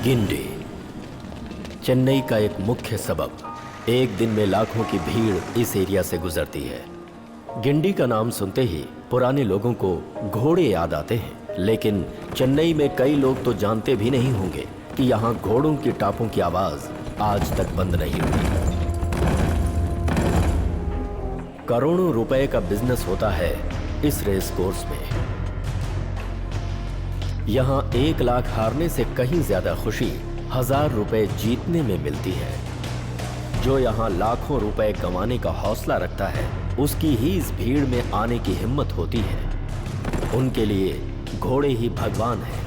गिंडी, चेन्नई का एक मुख्य सबब। एक दिन में लाखों की भीड़ इस एरिया से गुजरती है। गिंडी का नाम सुनते ही पुराने लोगों को घोड़े याद आते हैं, लेकिन चेन्नई में कई लोग तो जानते भी नहीं होंगे कि यहाँ घोड़ों की टापों की आवाज आज तक बंद नहीं हुई। करोड़ों रुपए का बिजनेस होता है इस रेस कोर्स में। यहाँ 1 लाख हारने से कहीं ज्यादा खुशी 1000 रुपए जीतने में मिलती है। जो यहाँ लाखों रुपए कमाने का हौसला रखता है, उसकी ही इस भीड़ में आने की हिम्मत होती है। उनके लिए घोड़े ही भगवान है,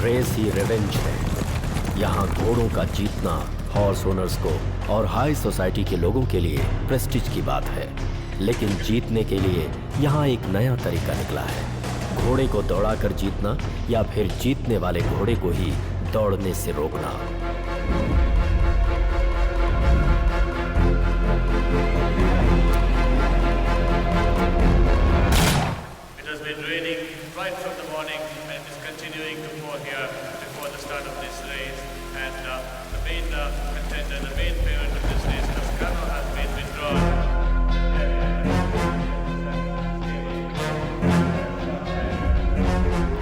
रेस ही रिवेंज है। यहाँ घोड़ों का जीतना हॉर्स ओनर्स को और हाई सोसाइटी के लोगों के लिए प्रेस्टीज की बात है, लेकिन जीतने के लिए यहाँ एक नया तरीका निकला है। घोड़े को दौड़ाकर जीतना या फिर जीतने वाले घोड़े को ही दौड़ने से रोकना। It has been raining right from the morning and it is continuing to pour here before the start of this race. And the main contender, the main favorite of this race, Toscano, has been withdrawn.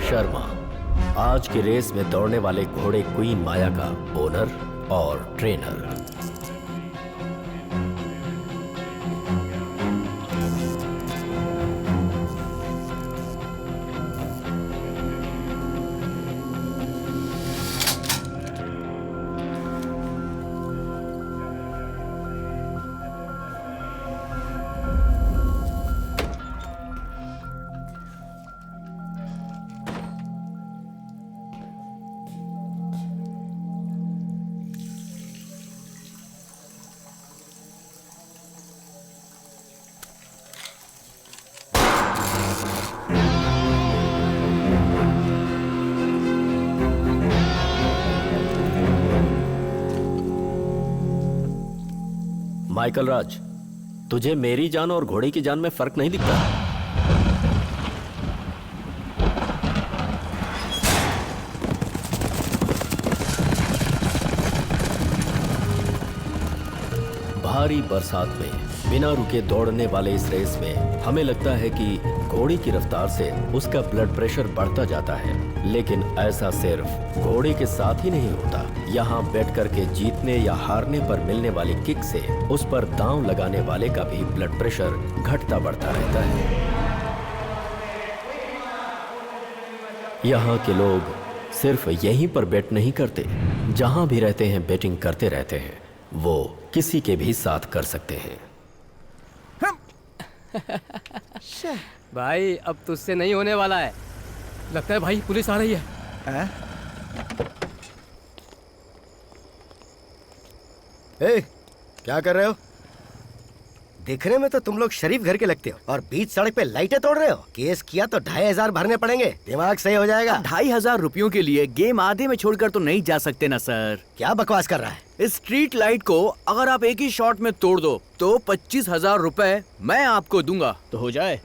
Sharma आज की race में दौड़ने वाले घोड़े queen माया का owner और trainer. Michael राज, तुझे मेरी जान और घोड़े की जान में फर्क नहीं दिखता? भारी बरसात में बिना रुके दौड़ने वाले इस रेस में हमें लगता है कि घोड़े की रफ्तार से उसका ब्लड प्रेशर बढ़ता जाता है, लेकिन ऐसा सिर्फ घोड़े के साथ ही नहीं होता। यहाँ बैठ करके जीतने या हारने पर मिलने वाली किक से उस पर दांव लगाने वाले का भी ब्लड प्रेशर घटता बढ़ता रहता है। यहाँ के लोग सिर्फ यहीं पर बेट नहीं करते, जहाँ भी रहते हैं बेटिंग करते रहते हैं। वो किसी के भी साथ कर सकते हैं। भाई अब तुझसे नहीं होने वाला है। लगता है भाई पुलिस आ रही है। ए, क्या कर रहे हो? दिखने में तो तुम लोग शरीफ घर के लगते हो और बीच सड़क पे लाइटें तोड़ रहे हो। केस किया तो 2500 भरने पड़ेंगे, दिमाग सही हो जाएगा। 2500 रुपयों के लिए गेम आधे में छोड़कर तो नहीं जा सकते ना सर। क्या बकवास कर रहा है? इस स्ट्रीट लाइट को अगर आप एक ही शॉट में तोड़ दो तो 25,000 रुपए मैं आपको दूंगा, तो हो जाए।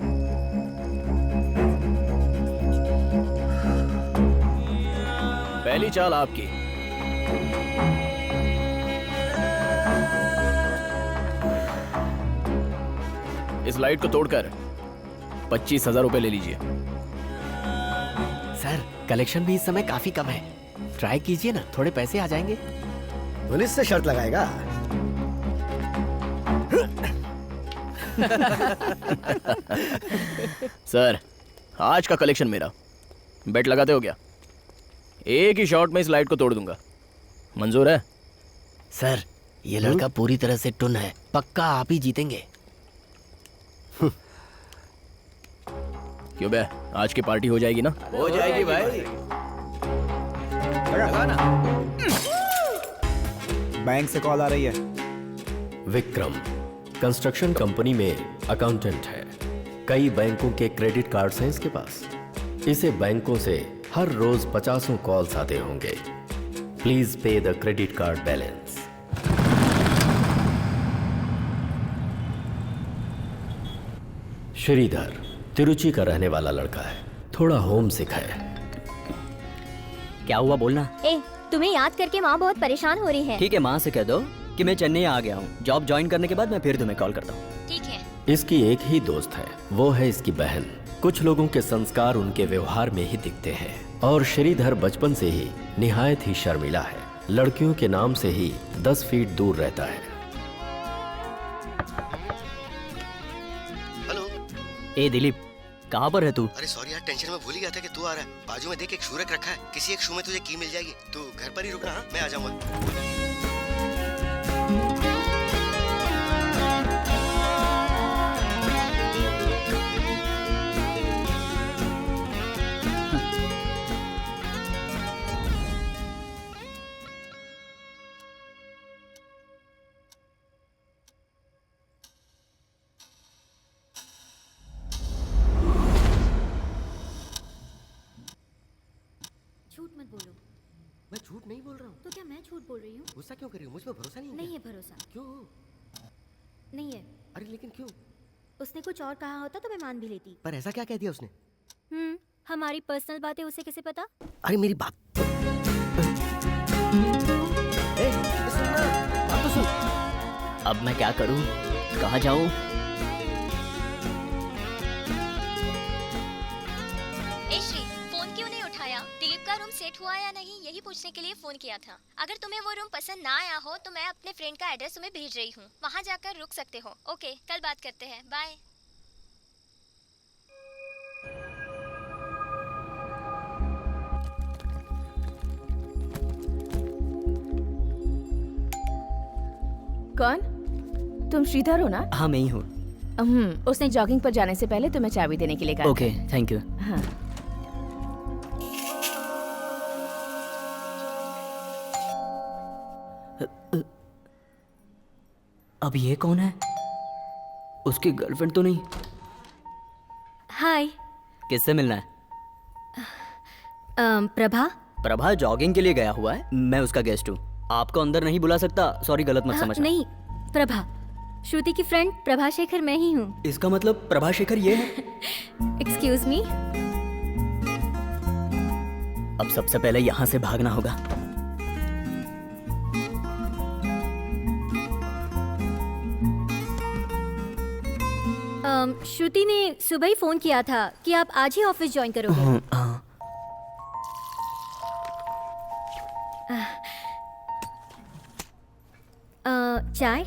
पहली चाल आपकी। इस लाइट को तोड़कर 25,000 रुपए ले लीजिए। सर, कलेक्शन भी इस समय काफी कम है, ट्राई कीजिए ना, थोड़े पैसे आ जाएंगे। पुलिस से शर्त लगाएगा? सर, आज का कलेक्शन मेरा। बेट लगाते हो क्या? एक ही शॉट में इस लाइट को तोड़ दूंगा, मंजूर है? सर, ये लड़का पूरी तरह से टुन है, पक्का आप ही जीतेंगे। क्यों बे, आज की पार्टी हो जाएगी ना? हो जाएगी भाई। बैंक से कॉल आ रही है। विक्रम कंस्ट्रक्शन कंपनी में अकाउंटेंट है। कई बैंकों के क्रेडिट कार्ड्स हैं इसके पास। इसे बैंकों से हर रोज 50 कॉल्स आते होंगे। Please pay the credit card balance. Sridhar Tiruchi का रहने वाला लड़का है, थोड़ा होम सिक है। क्या हुआ बोलना? ए, तुम्हें याद करके माँ बहुत परेशान हो रही है। ठीक है, माँ से कह दो कि मैं चेन्नई आ गया हूँ। जॉब ज्वाइन करने के बाद मैं फिर तुम्हें कॉल करता हूँ। ठीक है। इसकी एक ही दोस्त है, वो है इसकी बहन। कुछ लोगों के संस्कार उनके व्यवहार में ही दिखते हैं और श्रीधर बचपन से ही निहायत ही शर्मीला है। लड़कियों के नाम से ही 10 फीट दूर रहता है। हेलो। ए दिलीप, कहाँ पर है तू? अरे सॉरी यार, टेंशन में भूल ही गया था कि तू आ रहा है। बाजू में देख, एक शूरक रखा है, किसी एक शू में तुझे की मिल जाएगी। तू घर पर ही रुकना, हाँ? मैं आ जाऊंगा। झूठ मत बोलो। मैं झूठ नहीं बोल रहा हूँ। तो क्या मैं झूठ बोल रही हूँ? गुस्सा क्यों कर रही हो? मुझ पर भरोसा नहीं है? नहीं है भरोसा। क्यों? नहीं है। अरे लेकिन क्यों? उसने कुछ और कहा होता तो मैं मान भी लेती। पर ऐसा क्या कह दिया उसने? हमारी पर्सनल बातें उसे कैसे पता? अरे मेरी बात सुन ना, बात तो सुन। अब मैं क्या करूँ, कहाँ जाऊँ? श्री, फोन क्यों नहीं उठाया? दिलीप का रूम सेट हुआ या नहीं, यही पूछने के लिए फोन किया था। अगर तुम्हें वो रूम पसंद ना आया हो तो मैं अपने फ्रेंड का एड्रेस तुम्हें भेज रही हूँ, वहाँ जाकर रुक सकते हो। ओके, कल बात करते हैं। बाय। कौन? तुम श्रीधर हो ना? हाँ, मैं ही हूँ। उसने जॉगिंग पर जाने से पहले तुम्हें चाबी देने के लिए कहा। Okay, thank you. हाँ। अब ये कौन है? उसकी गर्लफ्रेंड तो नहीं? हाय। किससे मिलना है? प्रभा। प्रभा जॉगिंग के लिए गया हुआ है, मैं उसका गेस्ट हूँ। आपको अंदर नहीं बुला सकता, सॉरी, गलत मत समझना। नहीं, प्रभा, श्रुति की फ्रेंड प्रभा शेखर मैं ही हूँ। इसका मतलब प्रभा शेखर ये है? Excuse me. अब सबसे पहले यहाँ से भागना होगा। श्रुति ने सुबह ही फोन किया था कि आप आज ही ऑफिस ज्वाइन करोगे। चाय?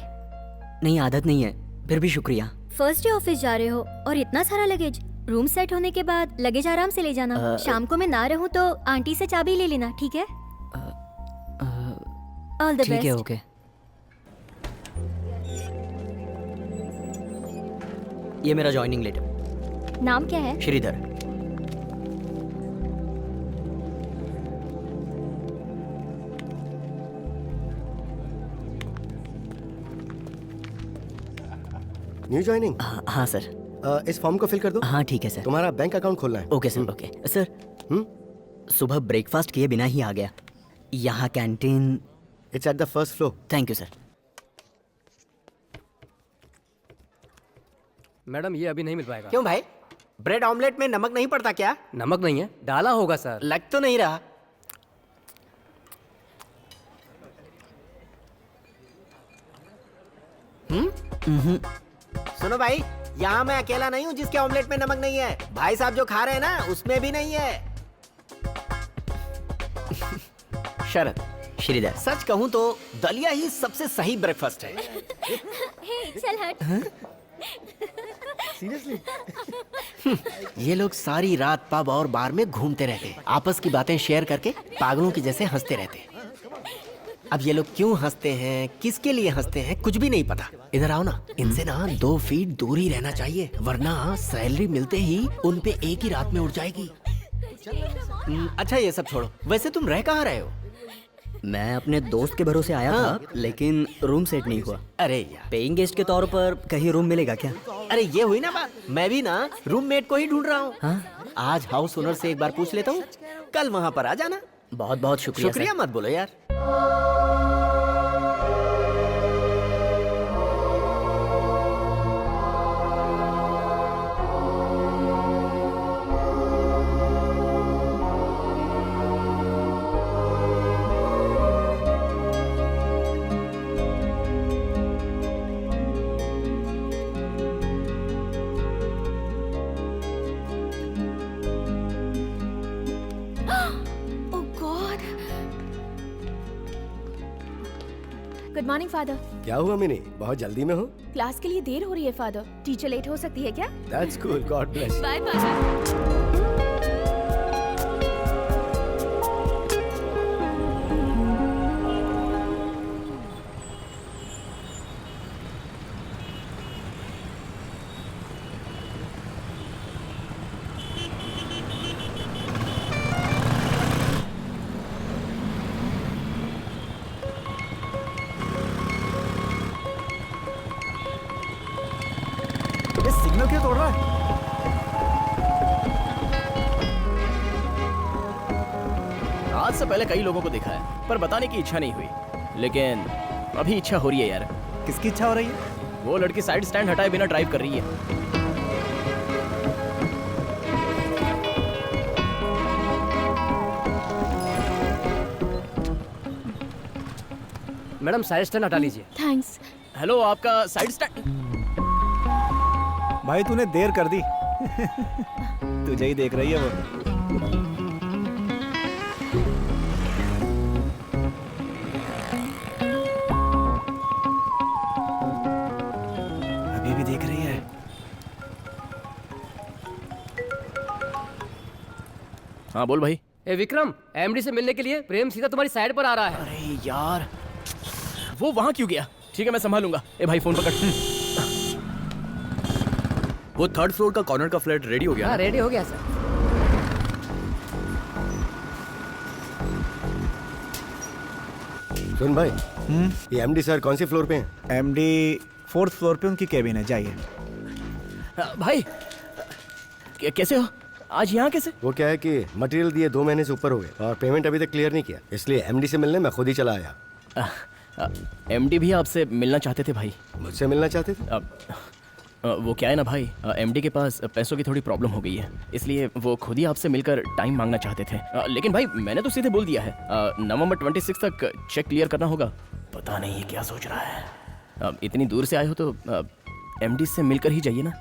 नहीं, आदत नहीं है, फिर भी शुक्रिया। फर्स्ट डे ऑफिस जा रहे हो और इतना सारा लगेज। रूम सेट होने के बाद लगेज आराम से ले जाना। शाम को मैं ना रहूं तो आंटी से चाबी ले लेना, ठीक है? All the best. ठीक है, ओके। ये मेरा ज्वाइनिंग लेटर। नाम क्या है? श्रीधर। New joining? हाँ सर। इस फॉर्म को फिल कर दो। हाँ ठीक है सर। तुम्हारा बैंक अकाउंट खोलना है। Okay sir, okay sir. सुबह ब्रेकफास्ट किए बिना ही आ गया। यहाँ canteen? It's at the first floor. Thank you sir. Madam, ये अभी नहीं मिल पाएगा। क्यों भाई, ब्रेड ऑमलेट में नमक नहीं पड़ता क्या? नमक नहीं है, डाला होगा सर। लग तो नहीं रहा। सुनो भाई, यहाँ मैं अकेला नहीं हूँ जिसके ऑमलेट में नमक नहीं है। भाई साहब जो खा रहे हैं ना, उसमें भी नहीं है। शरद, श्रीधर, सच कहूँ तो दलिया ही सबसे सही ब्रेकफास्ट है। हे, चल हट। सीरियसली? ये लोग सारी रात पब और बार में घूमते रहते, आपस की बातें शेयर करके पागलों की जैसे हंसते रहते। अब ये लोग क्यों हंसते हैं, किसके लिए हंसते हैं, कुछ भी नहीं पता। इधर आओ ना, इनसे ना 2 फीट दूर ही रहना चाहिए, वरना सैलरी मिलते ही उन पे एक ही रात में उड़ जाएगी। अच्छा ये सब छोड़ो, वैसे तुम रह कहाँ रहे हो? मैं अपने दोस्त के भरोसे आया था, लेकिन रूम सेट नहीं हुआ। अरे यार, पेइंग गेस्ट के तौर पर कहीं रूम मिलेगा क्या? अरे ये हुई ना बात, मैं भी ना रूममेट को ही ढूंढ रहा हूँ। हाँ? आज हाउस ओनर से एक बार पूछ लेता हूँ, कल वहाँ पर आ जाना। बहुत बहुत शुक्रिया। शुक्रिया मत बोलो यार। Good morning father. क्या हुआ मिनी, बहुत जल्दी में हो? क्लास के लिए देर हो रही है फादर। टीचर लेट हो सकती है क्या? That's cool, God bless. Bye father. Signal क्यों तोड़ रहा है? आज से पहले कई लोगों को देखा है पर बताने की इच्छा नहीं हुई, लेकिन अभी इच्छा हो रही है यार। किसकी इच्छा हो रही है? वो लड़की साइड स्टैंड हटाए बिना ड्राइव कर रही है। मैडम साइड स्टैंड हटा लीजिए। थैंक्स। हेलो, आपका साइड स्टैंड। भाई तूने देर कर दी। तुझे ही देख रही है वो। अभी भी देख रही है। हाँ बोल भाई। ए विक्रम, एमडी से मिलने के लिए प्रेम सीधा तुम्हारी साइड पर आ रहा है। अरे यार, वो वहां क्यों गया? ठीक है मैं संभालूंगा। ए भाई फोन पकड़। वो 3rd फ्लोर का कॉर्नर का फ्लैट रेडी हो गया? हाँ रेडी हो गया सर। सुन भाई, ये एमडी सर कौन सी फ्लोर पे हैं? एमडी 4th फ्लोर पे उनकी केबिन है, जाइए। भाई कैसे हो? आज यहाँ कैसे? वो क्या है कि मटेरियल दिए 2 महीने से ऊपर हो गए और पेमेंट अभी तक क्लियर नहीं किया, इसलिए एमडी से मिलने मैं खुद ही चला आया। एमडी भी आपसे मिलना चाहते थे भाई। मुझसे मिलना चाहते थे? वो क्या है ना भाई, एमडी के पास पैसों की थोड़ी प्रॉब्लम हो गई है, इसलिए वो खुद ही आपसे मिलकर टाइम मांगना चाहते थे। लेकिन भाई मैंने तो सीधे बोल दिया है, नवंबर 26 तक चेक क्लियर करना होगा। पता नहीं ये क्या सोच रहा है। इतनी दूर से आए हो तो एमडी से मिलकर ही जाइए ना।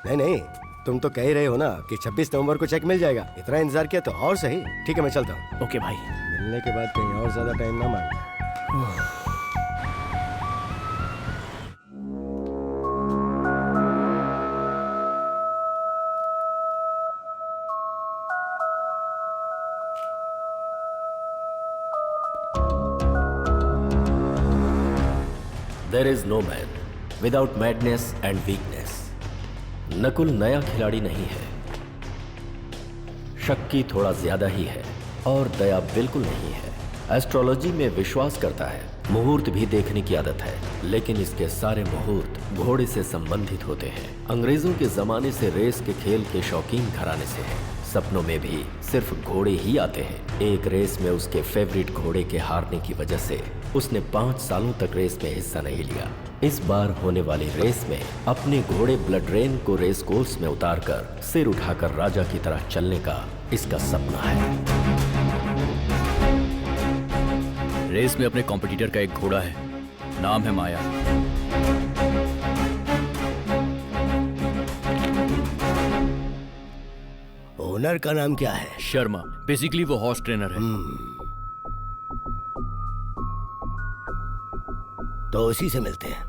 नहीं नहीं, तुम तो कह ही रहे हो ना कि 26 नवंबर को चेक मिल जाएगा। इतना इंतजार किया तो और सही। ठीक है मैं चलता हूँ। ओके भाई। मिलने के बाद कहीं और ज्यादा टाइम ना मांगना। There is no man without madness and weakness. Nakul नया खिलाड़ी नहीं है, शक्की थोड़ा ज्यादा ही है और दया बिल्कुल नहीं है। एस्ट्रोलॉजी में विश्वास करता है, मुहूर्त भी देखने की आदत है, लेकिन इसके सारे मुहूर्त घोड़े से संबंधित होते हैं। अंग्रेजों के जमाने से रेस के खेल के शौकीन घराने से है। सपनों में भी सिर्फ घोड़े ही आते हैं। एक रेस में उसके फेवरेट घोड़े के हारने की वजह से उसने 5 सालों तक रेस में हिस्सा नहीं लिया। इस बार होने वाली रेस में अपने घोड़े ब्लड रेन को रेस कोर्स में उतारकर सिर उठाकर राजा की तरह चलने का इसका सपना है। रेस में अपने कॉम्पिटिटर का एक घोड़ा है, नाम है माया। ओनर का नाम क्या है? शर्मा। बेसिकली वो हॉर्स ट्रेनर है। तो उसी से मिलते हैं।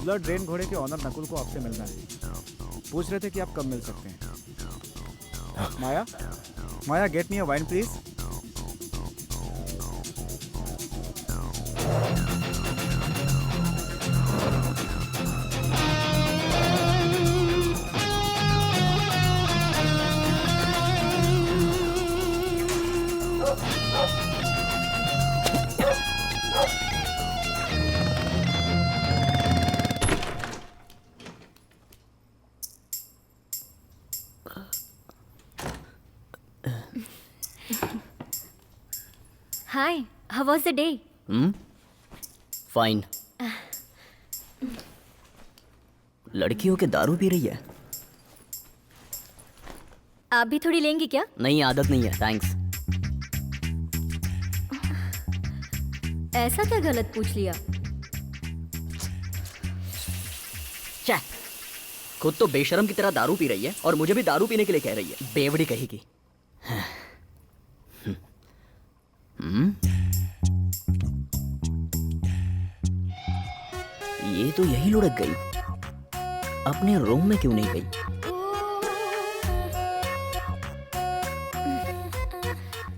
ब्लड रेन घोड़े के ऑनर नकुल को आपसे मिलना है। पूछ रहे थे कि आप कब मिल सकते हैं। Maya, Maya get me a wine please. Hi, how was the day? Fine. लड़कियों के दारू पी रही है। आप भी थोड़ी लेंगी क्या? नहीं, आदत नहीं है, थैंक्स। ऐसा क्या गलत पूछ लिया? खुद तो बेशरम की तरह दारू पी रही है और मुझे भी दारू पीने के लिए कह रही है। बेवड़ी कहेगी। ये तो यही लुढ़क गई, अपने रूम में क्यों नहीं गई?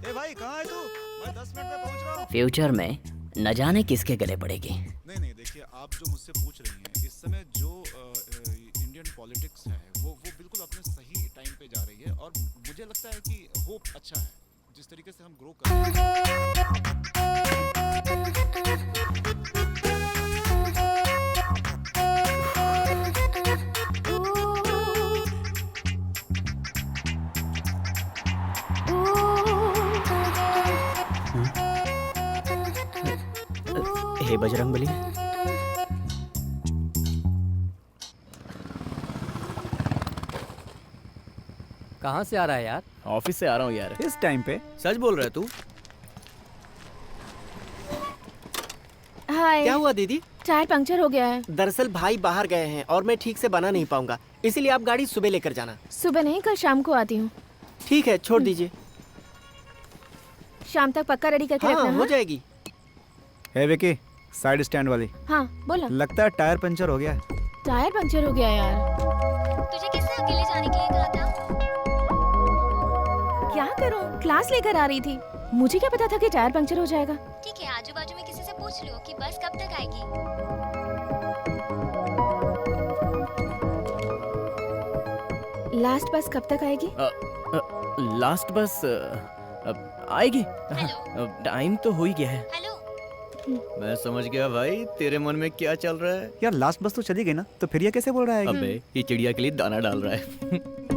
ए भाई, कहाँ है तू? मैं 10 मिनट में पहुंच रहा हूँ। फ्यूचर में न जाने किसके गले पड़ेगी। नहीं, देखिए, आप जो मुझसे पूछ रही हैं, इस समय जो इंडियन पॉलिटिक्स है वो बिल्कुल अपने सही टाइम पे जा रही है और मुझे लगता है कि होप अच्छा है जिस तरीके से हम ग्रो कर रहे हैं। हे बजरंगबली। कहाँ से आ रहा है यार? ऑफिस से आ रहा हूँ यार। इस टाइम पे? सच बोल रहे तू? हाय। क्या हुआ दीदी? टायर पंक्चर हो गया है। दरअसल भाई बाहर गए हैं और मैं ठीक से बना नहीं पाऊंगा, इसीलिए आप गाड़ी सुबह लेकर जाना। सुबह नहीं, कल शाम को आती हूँ। ठीक है, छोड़ दीजिए। शाम तक पक्का रेडी करके रखना। हो जाएगी। है विकी, साइड स्टैंड वाली। हाँ बोला। लगता है टायर पंचर हो गया। टायर पंक्चर हो गया यार। तुझे किसने अकेले जाने के लिए कहा था? क्या करूं? क्लास लेकर आ रही थी, मुझे क्या पता था कि टायर पंक्चर हो जाएगा। ठीक है, आजू बाजू में किसी से पूछ लो कि बस कब तक आएगी। लास्ट बस कब तक आएगी? लास्ट बस आएगी। टाइम तो हो ही गया है। मैं समझ गया भाई, तेरे मन में क्या चल रहा है। यार लास्ट बस तो चली गई ना, तो फिर ये कैसे बोल रहा है? अबे, ये चिड़िया के लिए दाना डाल रहा है।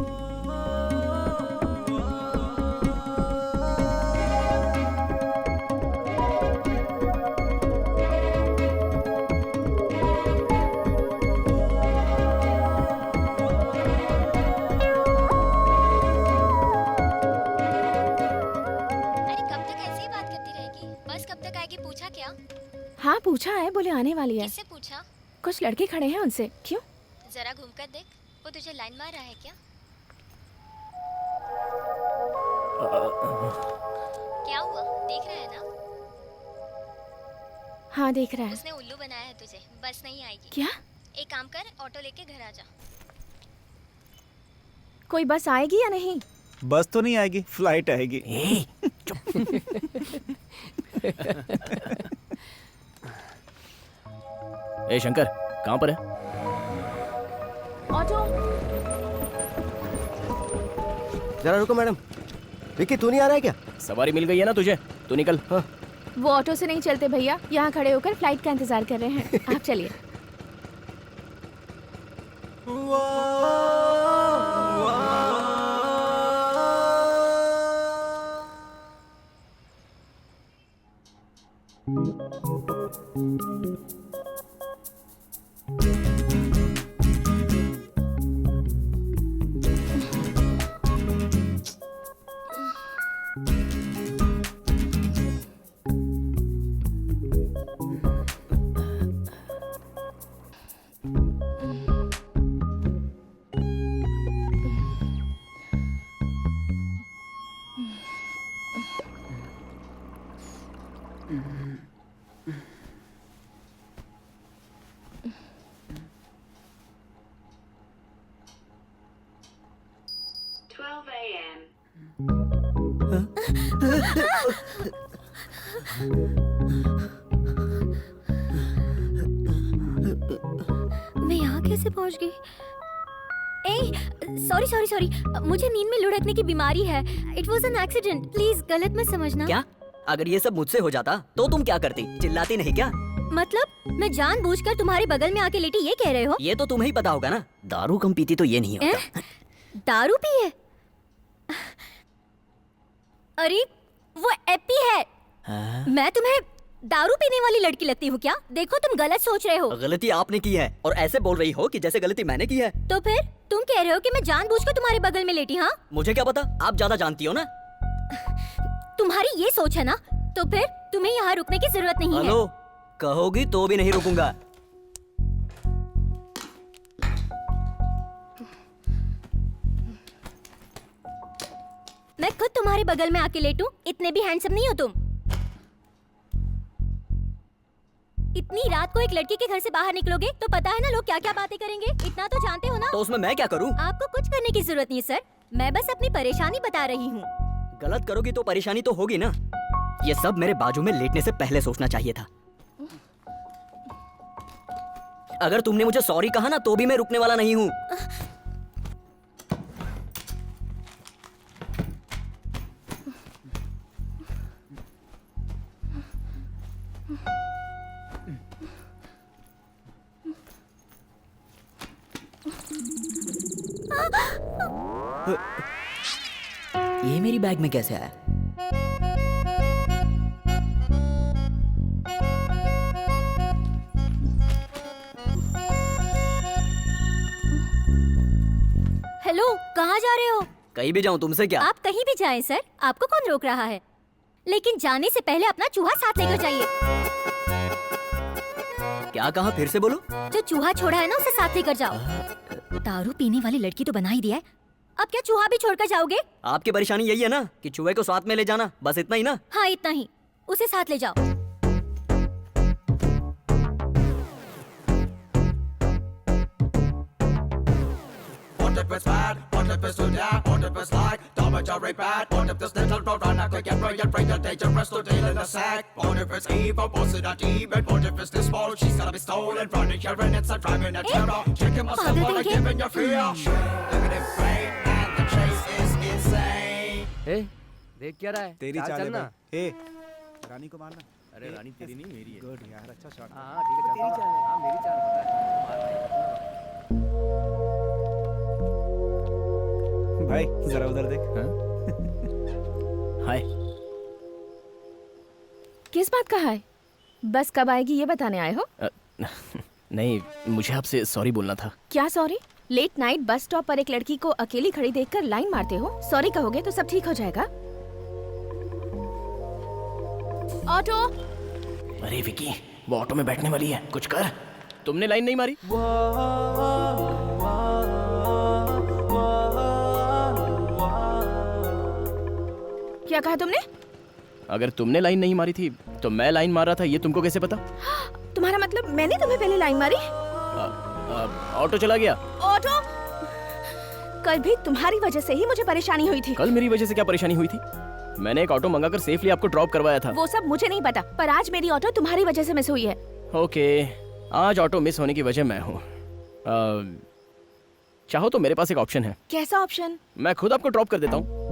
हाँ पूछा है, बोले आने वाली है। किससे पूछा? कुछ लड़के खड़े हैं, उनसे। क्यों? जरा घूमकर देख, वो तुझे लाइन मार रहा है क्या? क्या हुआ, देख रहा है ना? हाँ देख रहा है। उसने उल्लू बनाया है तुझे, बस नहीं आएगी। क्या? एक काम कर, ऑटो लेके घर आ जा। कोई बस आएगी या नहीं? बस तो नहीं आएगी, फ्लाइट आएगी। ए शंकर, कहाँ पर है? ऑटो। जरा रुको मैडम। विकी तू नहीं आ रहा है क्या? सवारी मिल गई है ना तुझे, तू निकल। हाँ। वो ऑटो से नहीं चलते भैया, यहाँ खड़े होकर फ्लाइट का इंतजार कर रहे हैं। आप चलिए। मैं यहाँ कैसे पहुँच गई? सॉरी सॉरी सॉरी, मुझे नींद में लुढ़कने की बीमारी है। It was an accident, please गलत मत समझना। क्या? अगर ये सब मुझसे हो जाता तो तुम क्या करती? चिल्लाती नहीं क्या? मतलब मैं जानबूझकर तुम्हारे बगल में आके लेटी, ये कह रहे हो? ये तो तुम्हें ही पता होगा ना, दारू कम पीती तो ये नहीं होता। दारू पी है? अरे वो एप्पी है, मैं तुम्हें दारू पीने वाली लड़की लगती हूँ क्या? देखो तुम गलत सोच रहे हो। गलती आपने की है और ऐसे बोल रही हो कि जैसे गलती मैंने की है। तो फिर तुम कह रहे हो कि मैं जानबूझकर तुम्हारे बगल में लेटी? हाँ, मुझे क्या पता, आप ज्यादा जानती हो ना। तुम्हारी ये सोच है ना, तो फिर तुम्हें यहाँ रुकने की जरूरत नहीं है। हेलो, कहोगी तो भी नहीं रुकूंगा। मैं खुद तुम्हारे बगल में आके लेटूं? इतने भी हैंडसम नहीं हो तुम। इतनी रात को एक लड़की के घर से बाहर निकलोगे तो पता है ना लोग क्या क्या बातें करेंगे। इतना तो जानते हो ना। तो उसमें मैं क्या करूं? आपको कुछ करने की जरूरत नहीं है सर, मैं बस अपनी परेशानी बता रही हूँ। गलत करोगी तो परेशानी तो होगी ना। ये सब मेरे बाजू में लेटने से पहले सोचना चाहिए था। अगर तुमने मुझे सॉरी कहा ना तो भी मैं रुकने वाला नहीं हूँ। ये मेरी बैग में कैसे आया? हेलो, कहाँ जा रहे हो? कहीं भी जाऊँ, तुमसे क्या? आप कहीं भी जाएं सर, आपको कौन रोक रहा है? लेकिन जाने से पहले अपना चूहा साथ लेकर जाइए। क्या कहा, फिर से बोलो। जो चूहा छोड़ा है ना उसे साथ लेकर जाओ। दारू पीने वाली लड़की तो बना ही दिया है, अब क्या चूहा भी छोड़कर जाओगे? आपकी परेशानी यही है ना कि चूहे को साथ में ले जाना, बस इतना ही ना? हाँ इतना ही, उसे साथ ले जाओ। देख क्या रहा है? तेरी चाल है चलना। भाई। ए, रानी को मारना। अरे रानी तेरी नहीं मेरी है। गुड यार, अच्छा शॉट। हाँ ठीक है, तेरी चाल है। हाँ मेरी चाल है। भाई जरा उधर देख। हाय। किस बात का है? बस कब आएगी ये बताने आए हो? नहीं, मुझे आपसे सॉरी बोलना था। क्या sorry? Late night bus stop पर एक लड़की को अकेली खड़ी देखकर लाइन मारते हो? सॉरी कहोगे तो सब ठीक हो जाएगा। ऑटो। अरे विकी, वो ऑटो में बैठने वाली है, कुछ कर। तुमने लाइन नहीं मारी? क्या कहा तुमने? अगर तुमने लाइन नहीं मारी थी तो मैं लाइन मार रहा था, ये तुमको कैसे पता? तुम्हारा मतलब मैंने तुम्हें पहले लाइन मारी? ऑटो चला गया। ऑटो? कल भी तुम्हारी वजह से ही मुझे परेशानी हुई थी। कल मेरी वजह से क्या परेशानी हुई थी? मैंने एक ऑटो मंगाकर सेफली आपको ड्रॉप करवाया था। वो सब मुझे नहीं पता, पर आज मेरी ऑटो तुम्हारी वजह से मिस हुई है। ओके, आज ऑटो मिस होने की वजह मैं हूँ। चाहो तो मेरे पास एक ऑप्शन है। कैसा ऑप्शन? मैं खुद आपको ड्रॉप कर देता हूँ।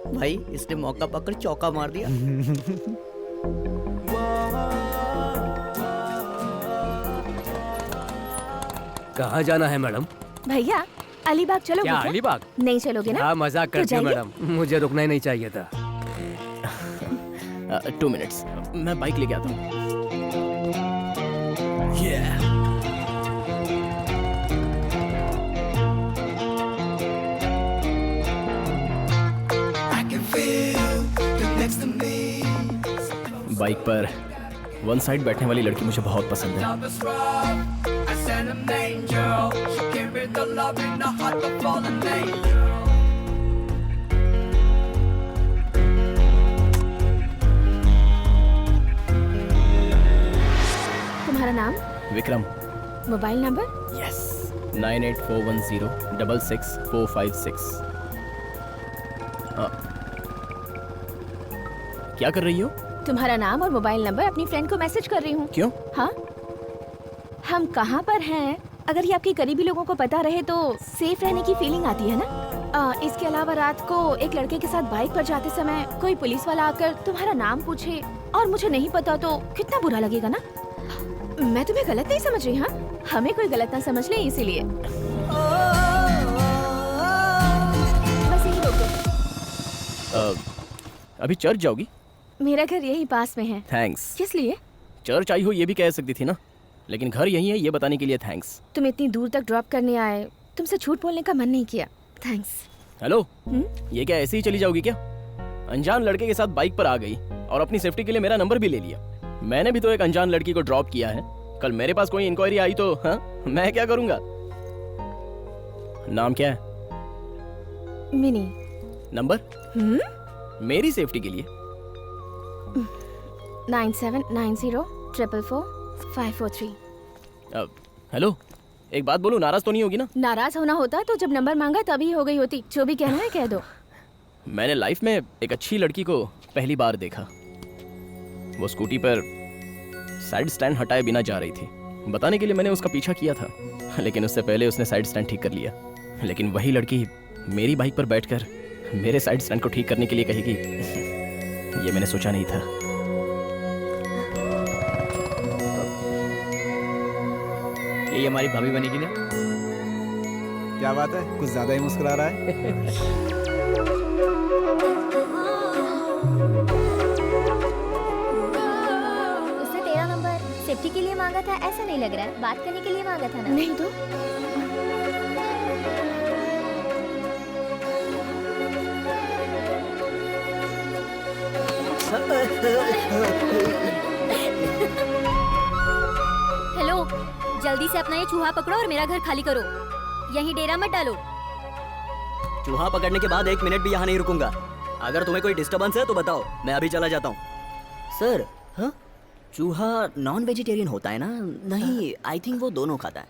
भाई इसने मौका पकड़ चौका मार दिया। कहाँ जाना है मैडम? भैया अलीबाग चलोगे क्या? क्या? अलीबाग? नहीं चलोगे ना? क्या मजाक करते हो मैडम, मुझे रुकना ही नहीं चाहिए था। 2 मिनट्स, मैं बाइक लेके आता हूँ। बाइक पर वन साइड बैठने वाली लड़की मुझे बहुत पसंद है। तुम्हारा नाम? विक्रम। Mobile number? यस, 9841066456। क्या कर रही हो? तुम्हारा नाम और मोबाइल नंबर अपनी फ्रेंड को मैसेज कर रही हूँ। क्यों? हाँ, हम कहाँ पर हैं, अगर ये आपके करीबी लोगों को पता रहे तो सेफ रहने की फीलिंग आती है ना। इसके अलावा रात को एक लड़के के साथ बाइक पर जाते समय कोई पुलिस वाला आकर तुम्हारा नाम पूछे और मुझे नहीं पता तो कितना बुरा लगेगा ना। मैं तुम्हें गलत नहीं समझ रही। हाँ, हमें कोई गलत ना समझ ले, इसीलिए बस यही रोक दो। अभी चर्च जाओगी? मेरा घर यही पास में है। थैंक्स। किस लिए? चर्च आई हो ये भी कह सकती थी ना, लेकिन घर यही है ये बताने के लिए थैंक्स। तुम इतनी दूर तक ड्रॉप करने आए, तुमसे झूठ बोलने का मन नहीं किया। थैंक्स। हेलो, ये क्या ऐसे ही चली जाओगी क्या? अनजान लड़के के साथ बाइक पर आ गई और अपनी सेफ्टी के लिए मेरा नंबर भी ले लिया। मैंने भी तो एक अनजान लड़की को ड्रॉप किया है। कल मेरे पास कोई इंक्वायरी आई तो मैं क्या करूंगा? नाम क्या है? मिनी। नंबर? मेरी सेफ्टी के लिए। 9790444543। हेलो, एक बात बोलूं, नाराज तो नहीं होगी ना? नाराज होना होता तो जब नंबर मांगा तभी हो गई होती। जो भी कहना है कह दो। मैंने लाइफ में एक अच्छी लड़की को पहली बार देखा। वो स्कूटी पर साइड स्टैंड हटाए बिना जा रही थी। बताने के लिए मैंने उसका पीछा किया था, लेकिन उससे पहले उसने साइड स्टैंड ठीक कर लिया। लेकिन वही लड़की मेरी बाइक पर बैठकर मेरे साइड स्टैंड को ठीक करने के लिए कहेगी, ये मैंने सोचा नहीं था। ये हमारी भाभी बनेगी ना? क्या बात है, कुछ ज्यादा ही मुस्कुरा रहा है। सेफ्टी के लिए मांगा था ऐसा नहीं लग रहा है, बात करने के लिए मांगा था ना? नहीं तो हेलो, जल्दी से अपना ये चूहा पकड़ो और मेरा घर खाली करो। यहीं डेरा मत डालो। चूहा पकड़ने के बाद 1 मिनट भी यहाँ नहीं रुकूंगा। अगर तुम्हें कोई डिस्टर्बेंस है तो बताओ, मैं अभी चला जाता हूँ। सर, हाँ? चूहा नॉन वेजिटेरियन होता है ना? नहीं, आई थिंक वो दोनों खाता है।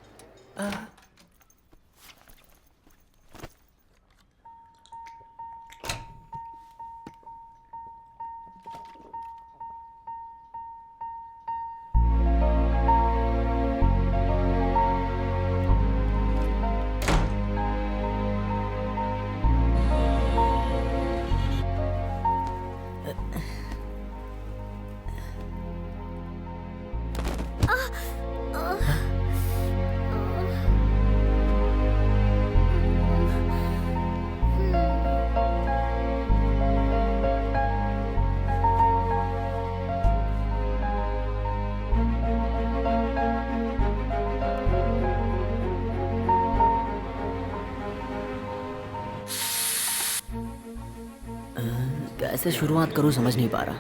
कैसे शुरुआत करूं समझ नहीं पा रहा।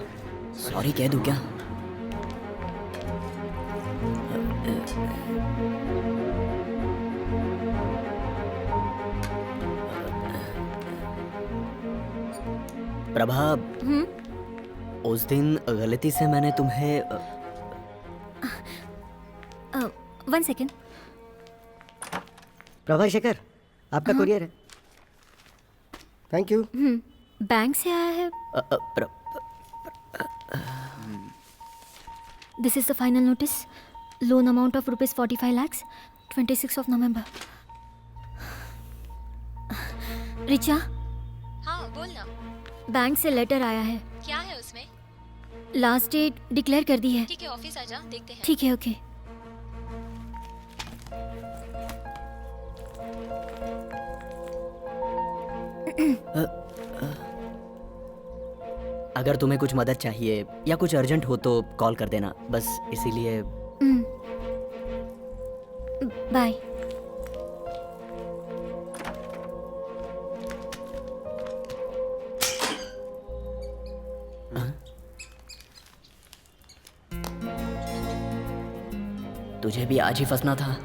सॉरी कह दूं क्या? प्रभा, उस दिन गलती से मैंने तुम्हें 1 सेकेंड। प्रभा शेखर, आपका कुरियर है। Thank you. बैंक से आया है। This is the final notice. Loan amount of ₹45 lakhs 26 of November। Richa. हाँ बोल ना। बैंक से लेटर आया है। क्या है उसमें? लास्ट डेट डिक्लेयर कर दी है। ठीक है, ऑफिस आ जा, देखते हैं। ठीक है, ओके। अगर तुम्हें कुछ मदद चाहिए या कुछ अर्जेंट हो तो कॉल कर देना, बस इसीलिए। बाय। तुझे भी आज ही फंसना था।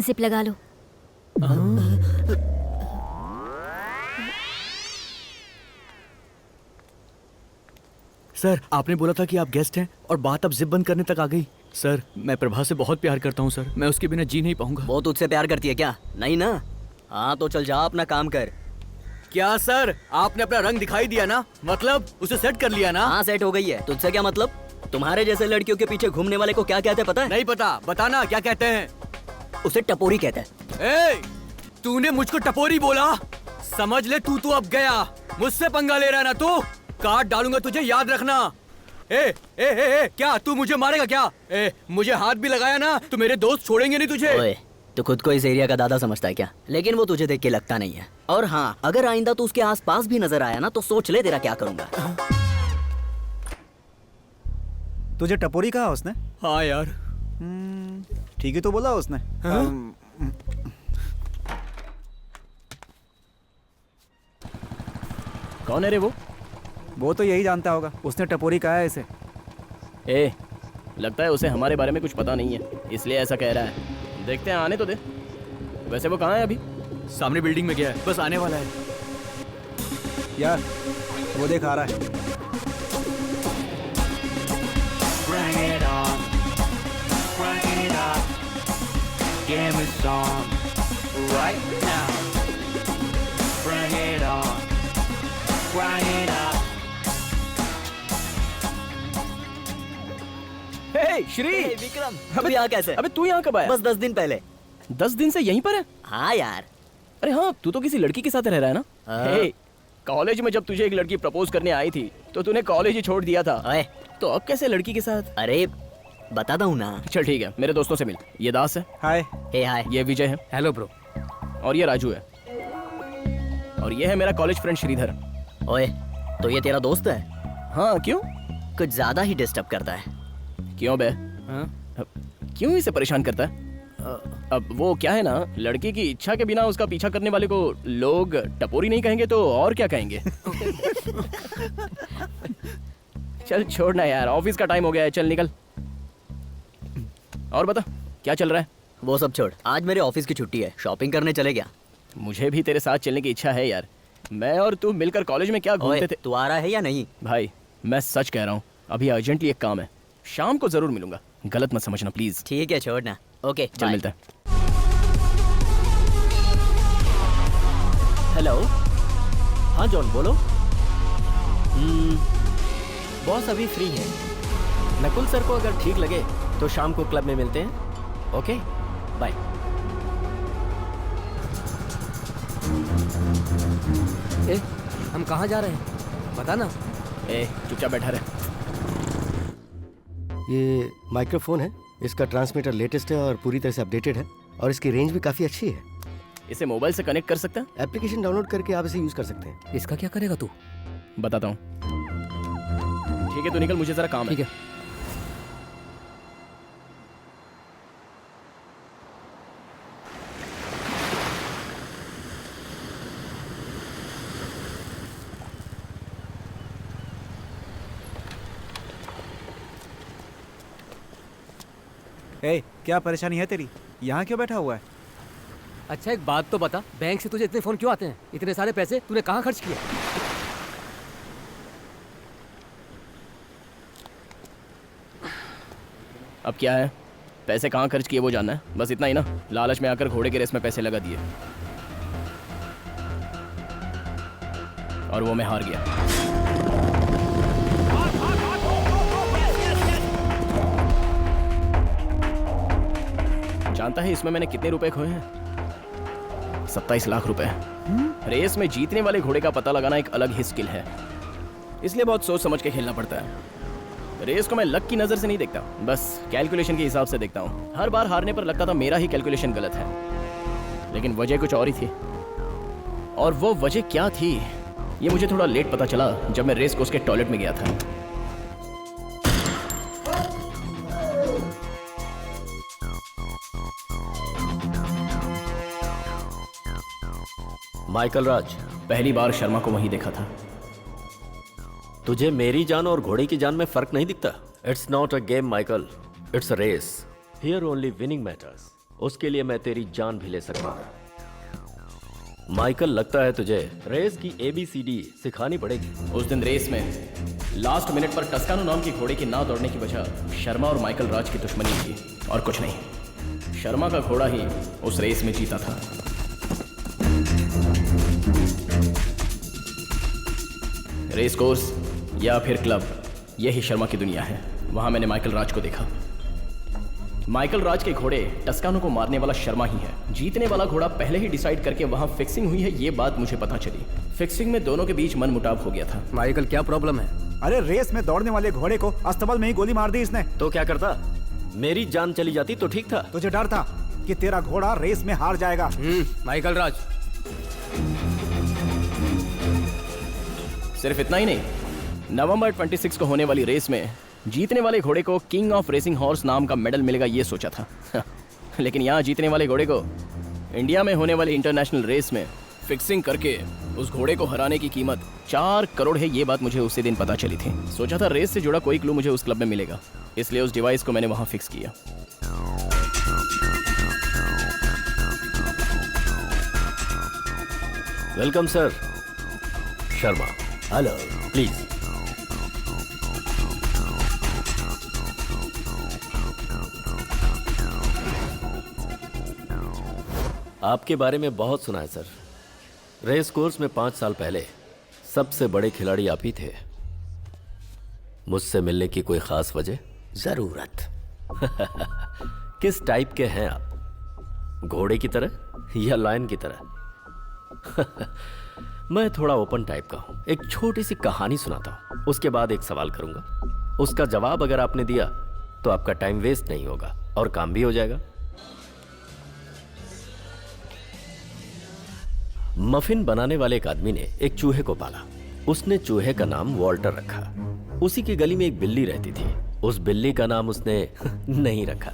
जिप लगा लो। सर आपने बोला था कि आप गेस्ट हैं और बात अब जिप बंद करने तक आ गई। सर मैं प्रभा से बहुत प्यार करता हूँ सर, मैं उसके बिना जी नहीं पाऊंगा। वो तुझसे प्यार करती है क्या? नहीं ना? हाँ तो चल जा अपना काम कर। क्या सर आपने अपना रंग दिखाई दिया ना, मतलब उसे सेट कर लिया ना? हाँ सेट हो गई है। तुझसे क्या मतलब? तुम्हारे जैसे लड़कियों के पीछे घूमने वाले को क्या कहते हैं पता है? नहीं पता, बताना क्या कहते हैं? उसे टपोरी कहते हैं। ए, तूने मुझको टपोरी बोला? समझ ले तू तो अब गया, मुझसे पंगा ले रहा है ना तू? काट डालूंगा तुझे, याद रखना। ए, क्या तू मुझे मारेगा क्या? मुझे हाथ भी लगाया ना तो मेरे दोस्त छोड़ेंगे नहीं तुझे। ओए, तू खुद को इस एरिया का दादा समझता है क्या? लेकिन वो तुझे देख के लगता नहीं है। और हाँ, अगर आइंदा तू उसके आसपास भी नजर आया ना तो सोच ले तेरा क्या करूंगा। तुझे टपोरी कहा उसने? हाँ यार। ठीक ही तो बोला उसने। कौन है रे वो तो यही जानता होगा, उसने टपोरी कहा है इसे। लगता है उसे हमारे बारे में कुछ पता नहीं है, इसलिए ऐसा कह रहा है। देखते हैं, आने तो दे। वैसे वो कहाँ है अभी? सामने बिल्डिंग में गया है, बस आने वाला है। यार वो देख आ रहा है। Bring it on, bring it up, give me some right now. Bring it on, bring it up. हे श्री! विक्रम, तू यहाँ कैसे? अबे तू यहाँ कब आया? बस 10 दिन पहले। 10 दिन से यहीं पर है? हाँ यार। अरे हाँ, तू तो किसी लड़की के साथ रह रहा है ना? हाँ। हे, कॉलेज में जब तुझे एक लड़की प्रपोज करने आई थी तो तूने कॉलेज ही छोड़ दिया था। ओए, तो अब कैसे लड़की के साथ? अरे बताता हूँ ना। चल ठीक है, मेरे दोस्तों से मिल। ये दास है। हाय। हे हाय। ये विजय है। Hello bro. और ये राजू है। और ये है मेरा कॉलेज फ्रेंड श्रीधर। ओए, तो ये तेरा दोस्त है? हाँ, क्यों? कुछ ज्यादा ही डिस्टर्ब करता है। क्यों बे? क्यों इसे परेशान करता है? अब वो क्या है ना, लड़की की इच्छा के बिना उसका पीछा करने वाले को लोग टपोरी नहीं कहेंगे तो और क्या कहेंगे? चल छोड़ना यार, ऑफिस का टाइम हो गया है, चल निकल। और बता, क्या चल रहा है? वो सब छोड़, आज मेरे ऑफिस की छुट्टी है, शॉपिंग करने चले क्या? मुझे भी तेरे साथ चलने की इच्छा है यार। मैं और तू मिलकर कॉलेज में क्या घूमते थे। तू आ रहा है या नहीं? भाई मैं सच कह रहा हूँ, अभी अर्जेंटली एक काम है, शाम को जरूर मिलूंगा, गलत मत समझना प्लीज। ठीक है, छोड़ना। ओके चल मिलता है। हेलो। हाँ जॉन बोलो। बॉस अभी फ्री है। नकुल सर को अगर ठीक लगे तो शाम को क्लब में मिलते हैं। Okay bye. हम कहाँ जा रहे हैं बता ना। चुपचाप बैठा रहे। ये माइक्रोफोन है, इसका ट्रांसमीटर लेटेस्ट है और पूरी तरह से अपडेटेड है और इसकी रेंज भी काफी अच्छी है। इसे मोबाइल से कनेक्ट कर सकता है? एप्लीकेशन डाउनलोड करके आप इसे यूज कर सकते हैं। इसका क्या करेगा तू? बताता हूँ। ठीक है, तो निकल, मुझे जरा काम है। ठीक है। क्या परेशानी है तेरी? यहाँ क्यों बैठा हुआ है? अच्छा एक बात तो बता, बैंक से तुझे इतने फोन क्यों आते हैं? इतने सारे पैसे तूने कहाँ खर्च किए? अब क्या है, पैसे कहाँ खर्च किए वो जानना है, बस इतना ही ना। लालच में आकर घोड़े के रेस में पैसे लगा दिए और वो मैं हार गया। जानता है इसमें मैंने कितने रुपए खोए हैं? 27 लाख रुपए। रेस में जीतने वाले घोड़े का पता लगाना एक अलग ही स्किल है, इसलिए बहुत सोच समझ के खेलना पड़ता है। रेस को मैं लक की नजर से नहीं देखता, बस कैलकुलेशन के हिसाब से देखता हूँ। हर बार हारने पर लगता था मेरा ही कैलकुलेशन गलत है, लेकिन वजह कुछ और ही थी। और वो वजह क्या थी ये मुझे थोड़ा लेट पता चला, जब मैं रेस कोर्स के टॉयलेट में गया था। माइकल राज, पहली बार शर्मा को वहीं देखा था। तुझे मेरी जान और घोड़े की जान में फर्क नहीं दिखता? It's not a game Michael, it's a race. Here only winning matters. उसके लिए मैं तेरी जान भी ले सकता हूँ। माइकल, लगता है तुझे रेस की ABCD सिखानी पड़ेगी। उस दिन रेस में लास्ट मिनट पर टस्कानो नाम के घोड़े के ना दौड़ने की वजह शर्मा और माइकल राज की दुश्मनी थी और कुछ नहीं। शर्मा का घोड़ा ही उस रेस में जीता था। रेस कोर्स या फिर क्लब, यही शर्मा की दुनिया है। वहां मैंने माइकल राज को देखा। माइकल राज के घोड़े टस्कानो को मारने वाला शर्मा ही है। जीतने वाला घोड़ा पहले ही डिसाइड करके वहां फिक्सिंग हुई है, ये बात मुझे पता चली। फिक्सिंग में दोनों के बीच मनमुटाव हो गया था। माइकल, क्या प्रॉब्लम है? अरे रेस में दौड़ने वाले घोड़े को अस्तबल में ही गोली मार दी इसने। तो क्या करता? मेरी जान चली जाती तो ठीक था। तुझे डर था कि तेरा घोड़ा रेस में हार जाएगा। माइकल राज। सिर्फ इतना ही नहीं, नवंबर 26 को होने वाली रेस में जीतने वाले घोड़े को किंग ऑफ रेसिंग हॉर्स नाम का मेडल मिलेगा, ये सोचा था। लेकिन यहाँ जीतने वाले घोड़े को इंडिया में होने वाली इंटरनेशनल रेस में फिक्सिंग करके उस घोड़े को हराने की कीमत 4 करोड़ है, ये बात मुझे उसी दिन पता चली थी। सोचा था रेस से जुड़ा कोई क्लू मुझे उस क्लब में मिलेगा, इसलिए उस डिवाइस को मैंने वहां फिक्स किया। Welcome sir. Sharma. Hello. Please. आपके बारे में बहुत सुना है सर। रेस कोर्स में 5 साल पहले सबसे बड़े खिलाड़ी आप ही थे। मुझसे मिलने की कोई खास वजह? जरूरत। किस टाइप के हैं आप? घोड़े की तरह या लायन की तरह? मैं थोड़ा ओपन टाइप का हूं। एक छोटी सी कहानी सुनाता हूं, उसके बाद एक सवाल करूंगा। उसका जवाब अगर आपने दिया तो आपका टाइम वेस्ट नहीं होगा और काम भी हो जाएगा। मफिन बनाने वाले एक आदमी ने एक चूहे को पाला। उसने चूहे का नाम वॉल्टर रखा। उसी की गली में एक बिल्ली रहती थी। उस बिल्ली का नाम उसने नहीं रखा,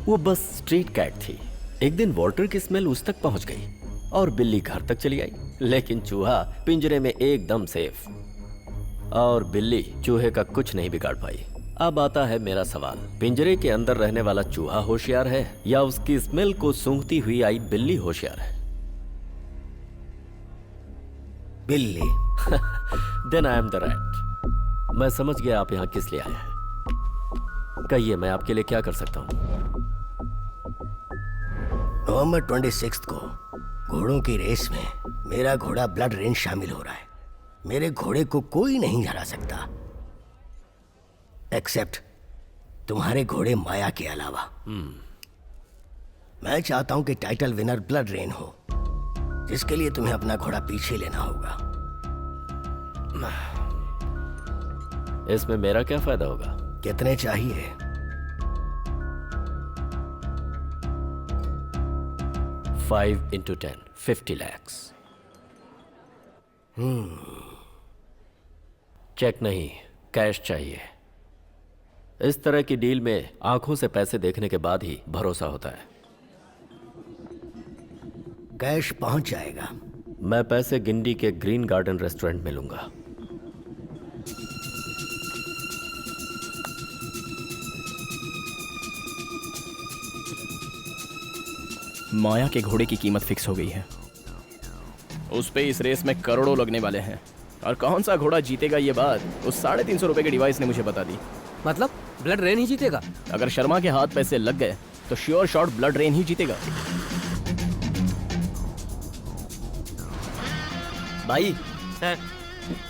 वो बस स्ट्रीट कैट थी। एक दिन वॉल्टर की स्मेल उस तक पहुंच गई और बिल्ली घर तक चली आई, लेकिन चूहा पिंजरे में एकदम सेफ और बिल्ली चूहे का कुछ नहीं बिगाड़ पाई। अब आता है मेरा सवाल, पिंजरे के अंदर रहने वाला चूहा होशियार है या उसकी स्मेल को सूंघती हुई आई बिल्ली होशियार है? बिल्ली। Then I am the rat. मैं समझ गया आप यहाँ किस लिए आए हैं। कहिए, मैं आपके लिए क्या कर सकता हूँ? नवंबर 26 को घोड़ों की रेस में मेरा घोड़ा ब्लड रेन शामिल हो रहा है। मेरे घोड़े को कोई नहीं हरा सकता एक्सेप्ट तुम्हारे घोड़े माया के अलावा। मैं चाहता हूं कि टाइटल विनर ब्लड रेन हो, जिसके लिए तुम्हें अपना घोड़ा पीछे लेना होगा। इसमें मेरा क्या फायदा होगा? कितने चाहिए? 5 into 10, 50 lakhs। चेक नहीं, कैश चाहिए। इस तरह की डील में आंखों से पैसे देखने के बाद ही भरोसा होता है। कैश पहुंच जाएगा। मैं पैसे गिंडी के ग्रीन गार्डन रेस्टोरेंट में लूंगा। माया के घोड़े की कीमत फिक्स हो गई है। उस पे इस रेस में करोड़ों लगने वाले हैं और कौन सा घोड़ा जीतेगा ये बात उस 350 रुपए के डिवाइस ने मुझे बता दी। मतलब ब्लड रेन ही जीतेगा? अगर शर्मा के हाथ पैसे लग गए तो श्योर शॉट ब्लड रेन ही जीतेगा। भाई सर,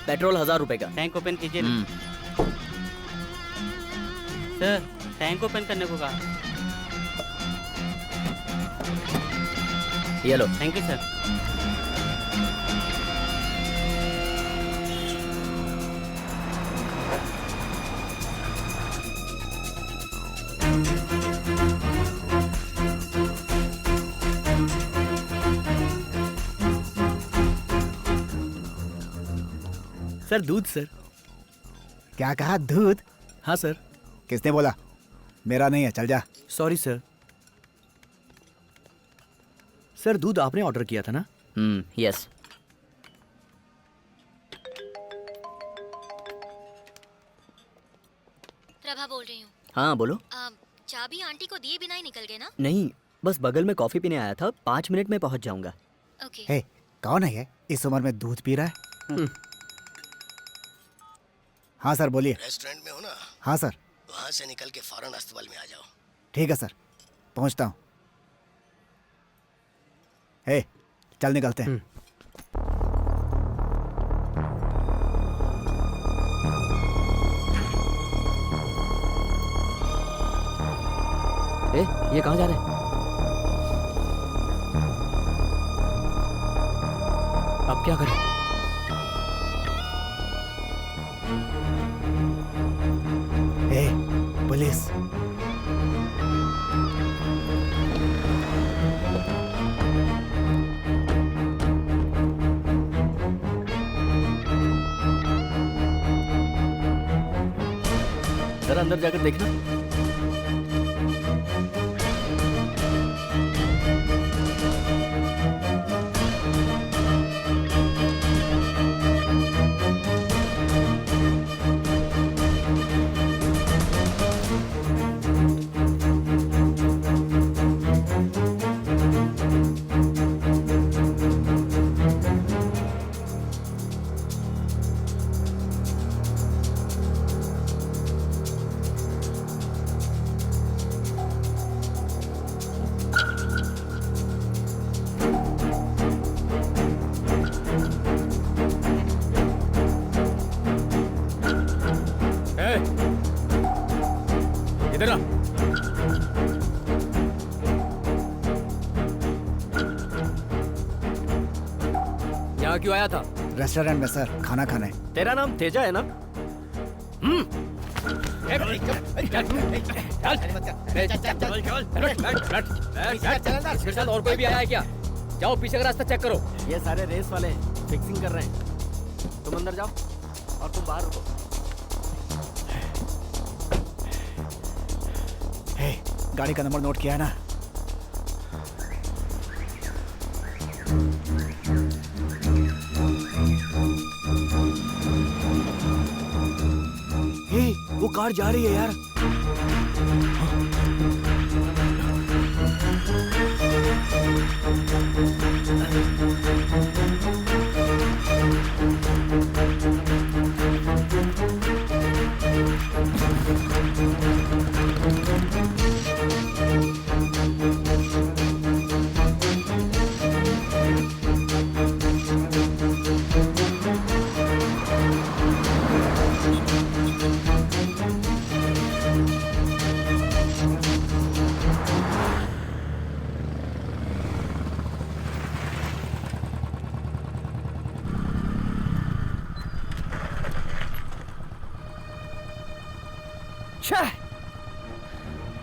पेट्रोल 1000 रुपए का। टैंक ओपन कीजिए। सर, टैंक ओपन करने को कहा। ये लो। Thank you sir. सर दूध सर। क्या कहा? दूध? हाँ सर। किसने बोला? मेरा नहीं है, चल जा। Sorry sir. सर दूध आपने ऑर्डर किया था ना? यस। प्रभा बोल रही हूँ। हाँ बोलो। चाबी आंटी को दिए बिना ही निकल गए ना? नहीं, बस बगल में कॉफी पीने आया था, 5 मिनट में पहुंच जाऊंगा। ओके। हे, कौन है ये इस उम्र में दूध पी रहा है? हाँ सर बोलिए। रेस्टोरेंट में हो ना? हाँ सर। वहाँ से निकल के फौरन अस्तबल में आ जाओ। ठीक है सर, पहुंचता हूँ। हे, चल निकलते हैं। ये कहाँ जा रहे हैं? अब क्या करें? पुलिस। जरा अंदर जाकर देखना। इधर आ। यहाँ क्यों आया था? रेस्टोरेंट में सर, खाना खाने। तेरा नाम तेजा है ना? और कोई भी आया है क्या? जाओ पीछे का रास्ता चेक करो। ये सारे रेस वाले फिक्सिंग कर रहे हैं। तुम अंदर जाओ और तुम बाहर रुको। हे, गाड़ी का नंबर नोट किया है ना? हे, वो कार जा रही है यार।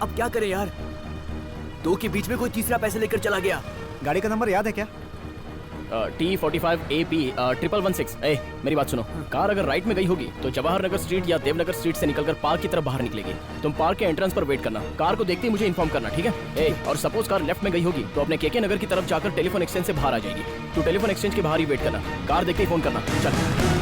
अब क्या करें यार? दो के बीच में कोई तीसरा पैसे लेकर चला गया। गाड़ी का नंबर याद है क्या? T45AP 1116। ए, मेरी बात सुनो। कार अगर राइट में गई होगी तो जवाहर नगर स्ट्रीट या देवनगर स्ट्रीट से निकलकर पार्क की तरफ बाहर निकलेगी। तुम पार्क के एंट्रेंस पर वेट करना। कार को देखते ही मुझे इन्फॉर्म करना, ठीक है? ए, और सपोज कार लेफ्ट में गई होगी तो अपने केके नगर की तरफ जाकर टेलीफोन एक्सचेंज से बाहर आ जाएगी। तो टेलीफोन एक्सचेंज के बाहर ही वेट करना। कार देखते ही फोन करना। चल।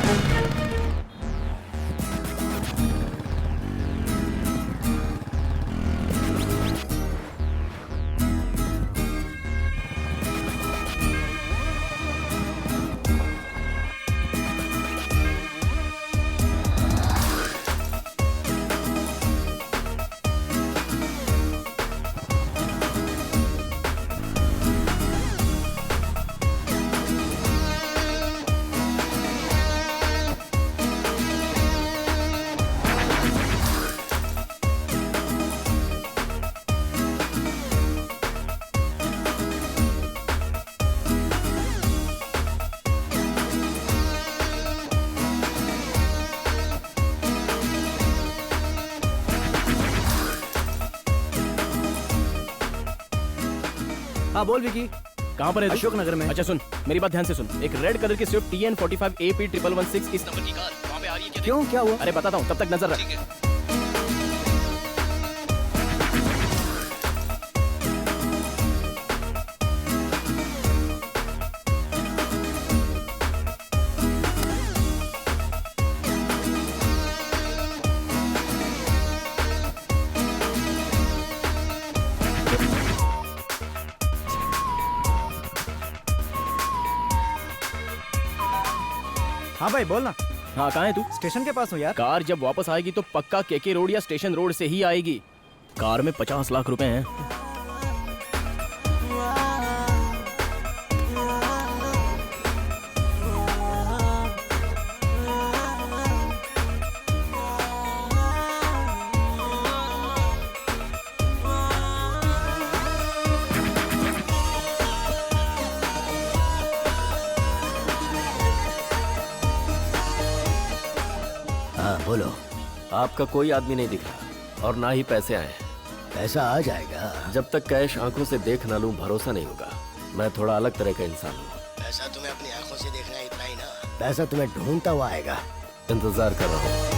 हाँ बोल विकी। कहाँ पर है? अशोक नगर में। अच्छा सुन, मेरी बात ध्यान से सुन। एक रेड कलर की स्विफ्ट TN45AP 1116 इस नंबर की कार वहाँ पे आ रही है। क्यों, क्या हुआ? अरे बताता हूँ, तब तक नजर रख। हाँ भाई बोल ना। हाँ कहाँ है तू? स्टेशन के पास हूँ यार। कार जब वापस आएगी तो पक्का केके रोड या स्टेशन रोड से ही आएगी। कार में 50 लाख रुपए हैं। हाँ बोलो। आपका कोई आदमी नहीं दिख रहा और ना ही पैसे आए हैं। पैसा आ जाएगा। जब तक कैश आंखों से देख ना लूं भरोसा नहीं होगा। मैं थोड़ा अलग तरह का इंसान हूँ। पैसा तुम्हें अपनी आंखों से देखना है, इतना ही ना। पैसा तुम्हें ढूंढता हुआ आएगा। इंतजार कर रहा हूँ।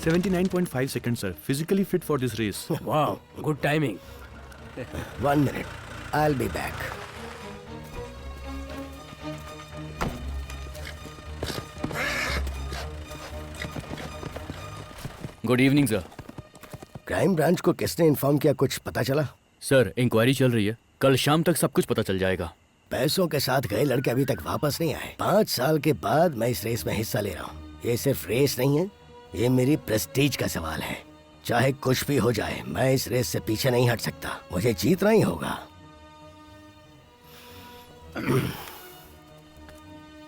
$79.5 seconds, sir. Physically fit for this race. Wow, good timing. 1 minute. I'll be back. Good evening sir. Crime branch को किसने इन्फॉर्म किया, कुछ पता चला? सर इंक्वायरी चल रही है, कल शाम तक सब कुछ पता चल जाएगा। पैसों के साथ गए लड़के अभी तक वापस नहीं आए। 5 साल के बाद मैं इस रेस में हिस्सा ले रहा हूँ। ये सिर्फ रेस नहीं है, ये मेरी प्रेस्टीज का सवाल है। चाहे कुछ भी हो जाए, मैं इस रेस से पीछे नहीं हट सकता। मुझे जीतना ही होगा।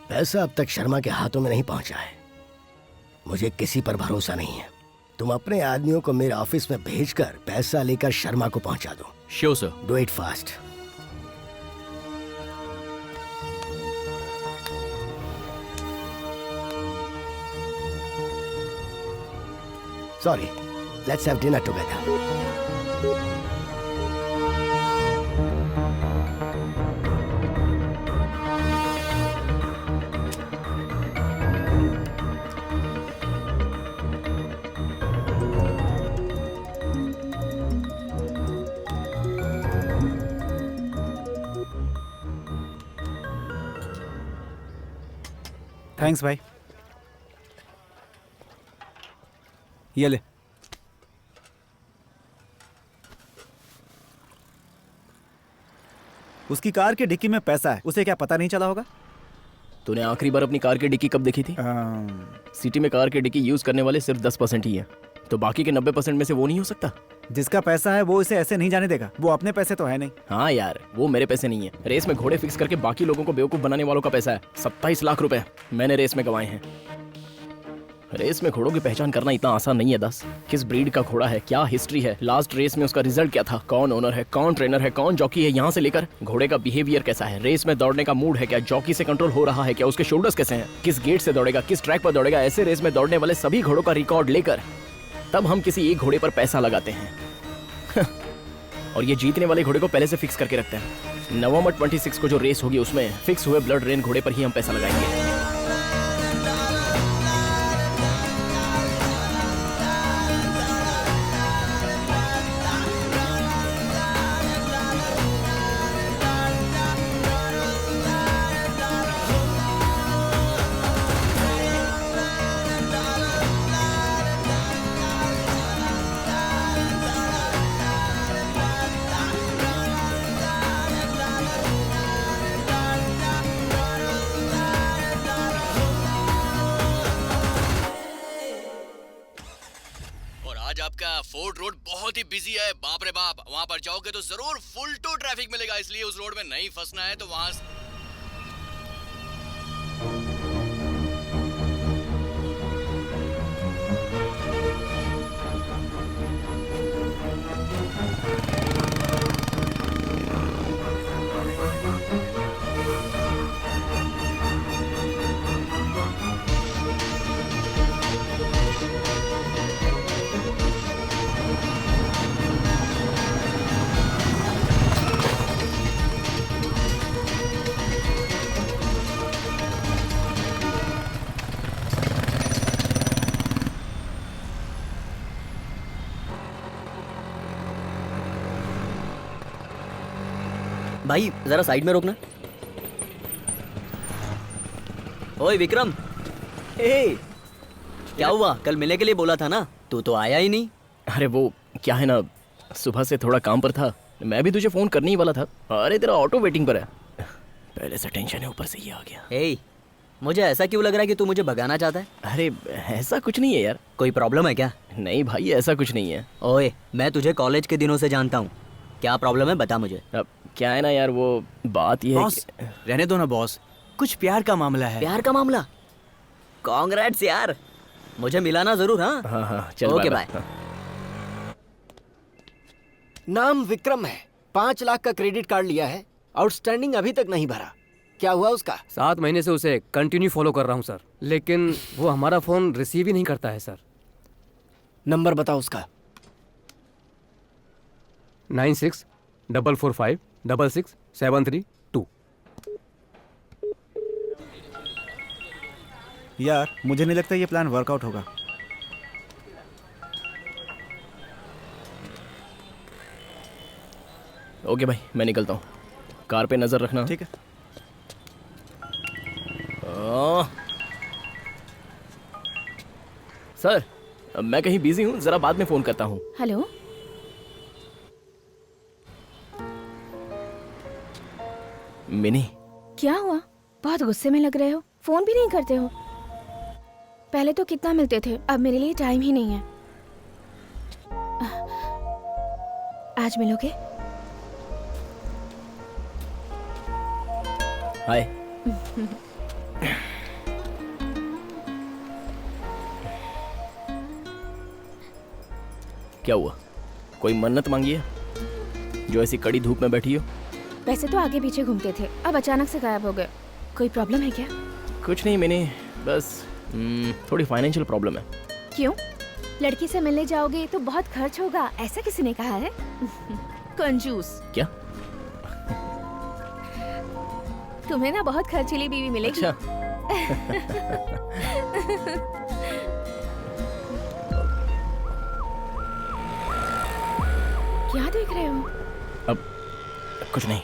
पैसा अब तक शर्मा के हाथों में नहीं पहुंचा है। मुझे किसी पर भरोसा नहीं है। तुम अपने आदमियों को मेरे ऑफिस में भेजकर पैसा लेकर शर्मा को पहुंचा दो। Sure sir. Do it fast. Sorry, let's have dinner together. Thanks भाई। ये ले। उसकी कार की डिक्की में पैसा है, उसे क्या पता नहीं चला होगा? तूने आखिरी बार अपनी कार की डिक्की कब देखी थी? सिटी में कार की डिक्की यूज करने वाले सिर्फ 10% ही है, तो बाकी के 90% में से वो नहीं हो सकता। जिसका पैसा है वो इसे ऐसे नहीं जाने देगा। वो अपने पैसे तो है नहीं। हाँ यार, वो मेरे पैसे नहीं है। रेस में घोड़े फिक्स करके बाकी लोगों को बेवकूफ बनाने वालों का पैसा है। 27 लाख रुपए मैंने रेस में गंवाए हैं। रेस में घोड़ों की पहचान करना इतना आसान नहीं है। 10 किस ब्रीड का घोड़ा है, क्या हिस्ट्री है, लास्ट रेस में उसका रिजल्ट क्या था, कौन ओनर है, कौन ट्रेनर है, कौन जॉकी है, यहाँ से लेकर घोड़े का बिहेवियर कैसा है, रेस में दौड़ने का मूड है क्या, जॉकी से कंट्रोल हो रहा है क्या, उसके शोल्डर्स कैसे हैं, किस गेट से दौड़ेगा, किस ट्रैक पर दौड़ेगा, ऐसे रेस में दौड़ने वाले सभी घोड़ों का रिकॉर्ड लेकर तब हम किसी एक घोड़े पर पैसा लगाते हैं। और ये जीतने वाले घोड़े को पहले से फिक्स करके रखते हैं। नवंबर 26 को जो रेस होगी उसमें फिक्स हुए ब्लड रेन घोड़े पर ही हम पैसा लगाएंगे। फोर्ट रोड बहुत ही बिजी है, बाप रे बाप। वहाँ पर जाओगे तो जरूर फुल टू ट्रैफिक मिलेगा, इसलिए उस रोड में नहीं फंसना है। तो वहाँ भाई जरा साइड में रोकना। ओए विक्रम, क्या हुआ? कल मिलने के लिए बोला था ना, तू तो आया ही नहीं। अरे वो क्या है ना, सुबह से थोड़ा काम पर था, मैं भी तुझे फोन करने ही वाला था। अरे तेरा ऑटो वेटिंग पर है। पहले से टेंशन है, ऊपर से ये आ गया। मुझे ऐसा क्यों लग रहा है कि तू मुझे भगाना चाहता है? अरे ऐसा कुछ नहीं है यार। कोई प्रॉब्लम है क्या? नहीं भाई, ऐसा कुछ नहीं है। ओए, मैं तुझे कॉलेज के दिनों से जानता हूँ, क्या प्रॉब्लम है बता मुझे। अब क्या है ना यार, वो बात ये है बॉस, रहने दो ना बॉस, कुछ प्यार का मामला है। प्यार का मामला? कांग्रेट्स यार, मुझे मिलाना जरूर। हाँ हाँ, चल ओके बाय। बाय। नाम विक्रम है, 5 लाख का क्रेडिट कार्ड लिया है, आउटस्टैंडिंग अभी तक नहीं भरा। क्या हुआ उसका? 7 महीने से उसे कंटिन्यू फॉलो कर रहा हूँ सर, लेकिन वो हमारा फोन रिसीव ही नहीं करता है सर। नंबर बताओ उसका। 9644566732। यार मुझे नहीं लगता ये प्लान वर्कआउट होगा। ओके भाई, मैं निकलता हूँ, कार पे नजर रखना। ठीक है। सर, मैं कहीं बिजी हूँ, जरा बाद में फोन करता हूँ। हेलो, मिनी, क्या हुआ? बहुत गुस्से में लग रहे हो, फोन भी नहीं करते हो। पहले तो कितना मिलते थे, अब मेरे लिए टाइम ही नहीं है। आज मिलोगे? हाय। क्या हुआ, कोई मन्नत मांगी है जो ऐसी कड़ी धूप में बैठी हो? वैसे तो आगे पीछे घूमते थे, अब अचानक से गायब हो गए। कोई प्रॉब्लम है क्या? कुछ नहीं मिनी, बस थोड़ी फाइनेंशियल प्रॉब्लम है। क्यों? लड़की से मिलने जाओगे तो बहुत खर्च होगा, ऐसा किसी ने कहा है? कंजूस। क्या? तुम्हें ना बहुत खर्चीली बीवी मिलेगी। अच्छा। क्या देख रहे हो? अब कुछ नहीं।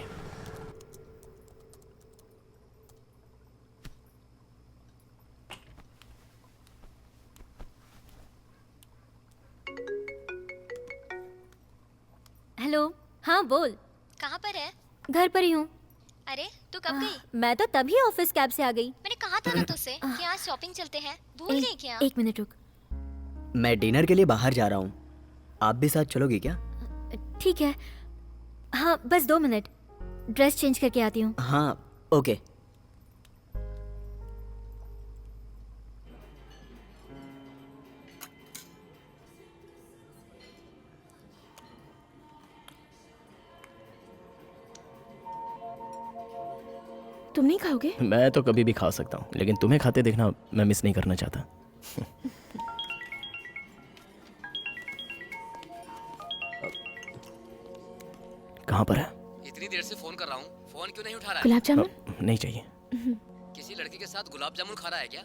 हेलो, हाँ बोल। कहाँ पर है? घर पर ही हूँ। अरे तू कब गई? मैं तो तभी ऑफिस कैब से आ गई। मैंने कहा था ना तुझसे कि आज शॉपिंग चलते हैं, भूल गई क्या? 1 मिनट रुक। मैं डिनर के लिए बाहर जा रहा हूँ, आप भी साथ चलोगी क्या? ठीक है, हाँ बस 2 मिनट, ड्रेस चेंज करके आती हूँ। हाँ ओके। तुम नहीं खाओगे? मैं तो कभी भी खा सकता हूँ, लेकिन तुम्हें खाते देखना मैं मिस नहीं करना चाहता। कहाँ पर है? इतनी देर से फोन कर रहा हूँ, फोन क्यों नहीं उठा रहा है? गुलाब जामुन? नहीं चाहिए। किसी लड़की के साथ गुलाब जामुन खा रहा है क्या?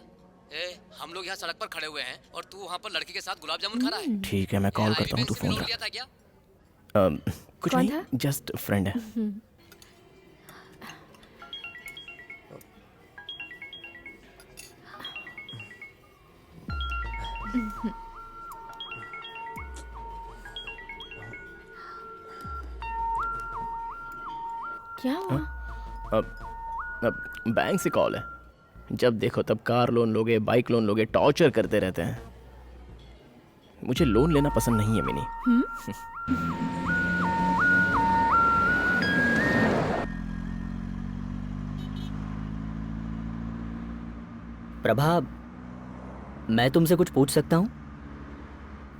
हम लोग यहाँ सड़क पर खड़े हुए हैं और तू वहाँ पर लड़की के साथ गुलाब जामुन खा रहा है? ठीक है, मैं कॉल करता हूँ, तू फोन लिया था क्या? कुछ कौन नहीं, जस्ट फ्रेंड है। क्या हुआ? अब बैंक से कॉल है, जब देखो तब कार लोन लोगे, बाइक लोन लोगे, टॉर्चर करते रहते हैं। मुझे लोन लेना पसंद नहीं है मिनी। प्रभा, मैं तुमसे कुछ पूछ सकता हूँ?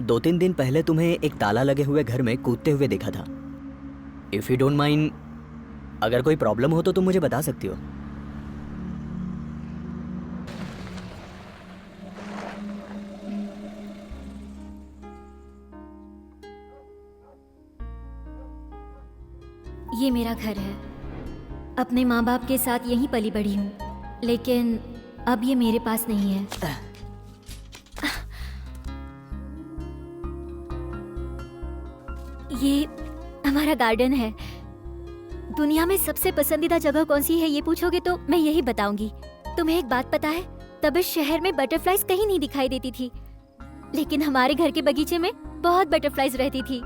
2-3 दिन पहले तुम्हें एक ताला लगे हुए घर में कूदते हुए देखा था। इफ यू डोंट माइंड, अगर कोई प्रॉब्लम हो तो तुम मुझे बता सकती हो। ये मेरा घर है, अपने माँ बाप के साथ यहीं पली बड़ी हूँ, लेकिन अब ये मेरे पास नहीं है। ये हमारा गार्डन है, दुनिया में सबसे पसंदीदा जगह कौन सी है ये पूछोगे तो मैं यही बताऊंगी। तुम्हें एक बात पता है, तब इस शहर में बटरफ्लाइज कहीं नहीं दिखाई देती थी, लेकिन हमारे घर के बगीचे में बहुत बटरफ्लाइज रहती थी।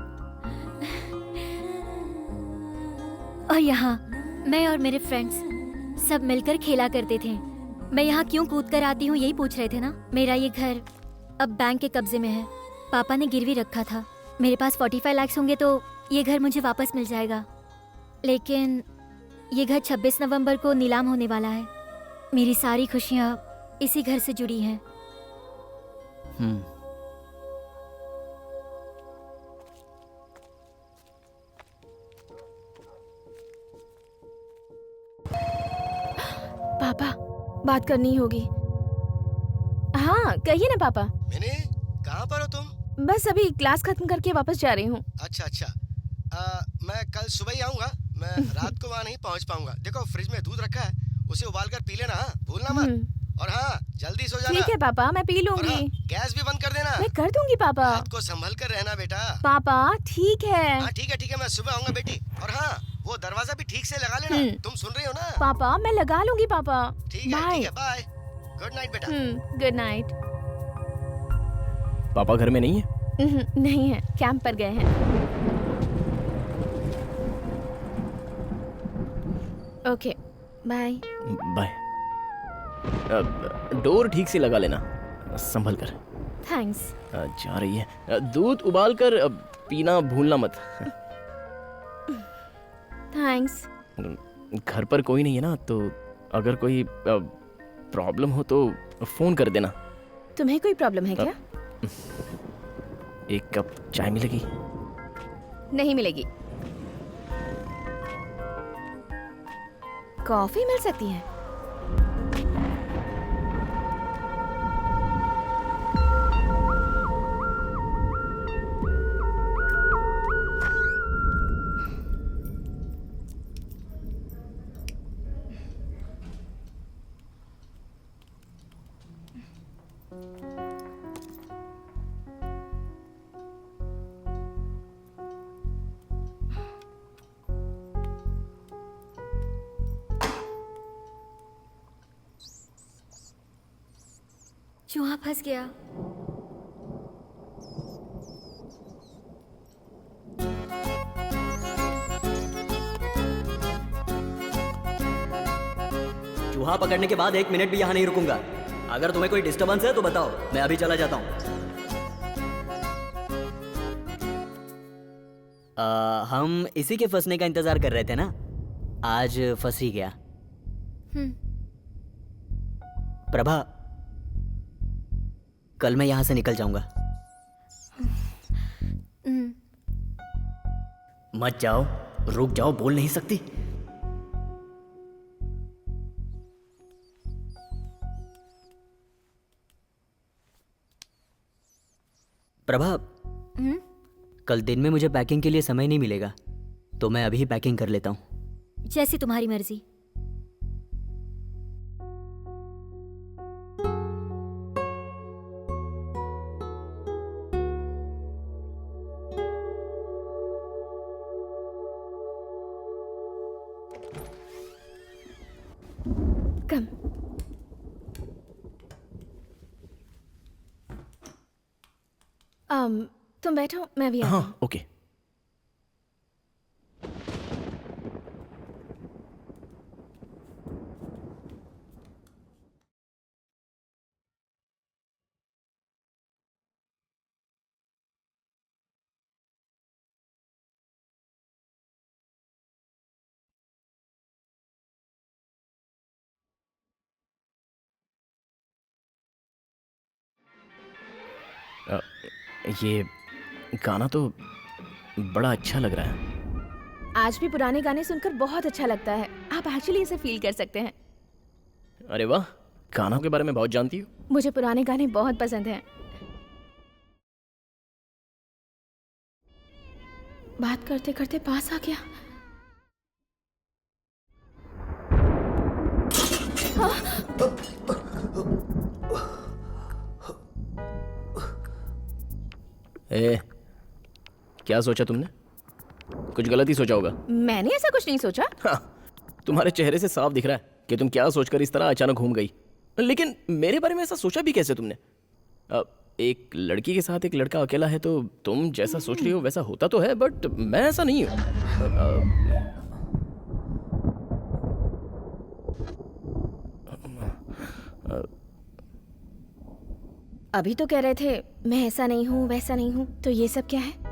और यहाँ मैं और मेरे फ्रेंड्स सब मिलकर खेला करते थे। मैं यहाँ क्यों कूद कर आती हूँ यही पूछ रहे थे ना। मेरा ये घर अब बैंक के कब्जे में है। पापा ने गिरवी रखा था। मेरे पास 45 लाख होंगे तो ये घर मुझे वापस मिल जाएगा, लेकिन ये घर 26 नवंबर को नीलाम होने वाला है। मेरी सारी खुशियाँ इसी घर से जुड़ी हैं। पापा, बात करनी होगी। हाँ कहिए ना पापा। मैंने कहाँ पर हो तुम? बस अभी क्लास खत्म करके वापस जा रही हूँ। अच्छा अच्छा, मैं कल सुबह ही आऊँगा। मैं रात को वहाँ नहीं पहुँच पाऊंगा। देखो फ्रिज में दूध रखा है, उसे उबाल कर पी लेना, हाँ? भूलना मत। और हाँ जल्दी सो जाना। ठीक है पापा, मैं पी लूंगी। हाँ, गैस भी बंद कर देना। मैं कर दूंगी पापा। रात को संभल कर रहना बेटा। पापा ठीक है। हाँ ठीक है, मैं सुबह आऊंगा बेटी। और हाँ वो दरवाजा भी ठीक से लगा लेना। तुम सुन रही हो ना? पापा मैं लगा लूंगी पापा। ठीक है बाय। गुड नाइट बेटा। Good night. पापा घर में नहीं है? नहीं है, कैंप पर गए हैं। Okay bye. बाय। डोर ठीक से लगा लेना, संभल कर। थैंक्स। जा रही है। दूध उबाल कर पीना भूलना मत। थैंक्स। घर पर कोई नहीं है ना, तो अगर कोई प्रॉब्लम हो तो फोन कर देना। तुम्हें कोई प्रॉब्लम है क्या? एक कप चाय मिलेगी? नहीं मिलेगी। कॉफी मिल सकती है। चूहा फंस गया। चूहा पकड़ने के बाद 1 मिनट भी यहाँ नहीं रुकूंगा। अगर तुम्हें कोई डिस्टरबेंस है तो बताओ, मैं अभी चला जाता हूँ। हम इसी के फंसने का इंतजार कर रहे थे ना, आज फंस ही गया। प्रभा, कल मैं यहाँ से निकल जाऊंगा। मत जाओ, रुक जाओ, बोल नहीं सकती? प्रभा, कल दिन में मुझे पैकिंग के लिए समय नहीं मिलेगा, तो मैं अभी पैकिंग कर लेता हूँ। जैसी तुम्हारी मर्जी। कम। तुम बैठो, मैं भी हाँ ओके। ये गाना तो बड़ा अच्छा लग रहा है। आज भी पुराने गाने सुनकर बहुत अच्छा लगता है। आप एक्चुअली इसे फील कर सकते हैं। अरे वाह, गानों के बारे में बहुत जानती हो। मुझे पुराने गाने बहुत पसंद हैं। बात करते करते पास आ गया। ए, क्या सोचा तुमने? कुछ गलत ही सोचा होगा। मैंने ऐसा कुछ नहीं सोचा। हाँ, तुम्हारे चेहरे से साफ दिख रहा है कि तुम क्या सोचकर इस तरह अचानक घूम गई। लेकिन मेरे बारे में ऐसा सोचा भी कैसे तुमने? एक लड़की के साथ एक लड़का अकेला है तो तुम जैसा सोच रही हो वैसा होता तो है, बट मैं ऐसा नहीं हूँ। अभी तो कह रहे थे मैं ऐसा नहीं हूँ वैसा नहीं हूँ, तो ये सब क्या है?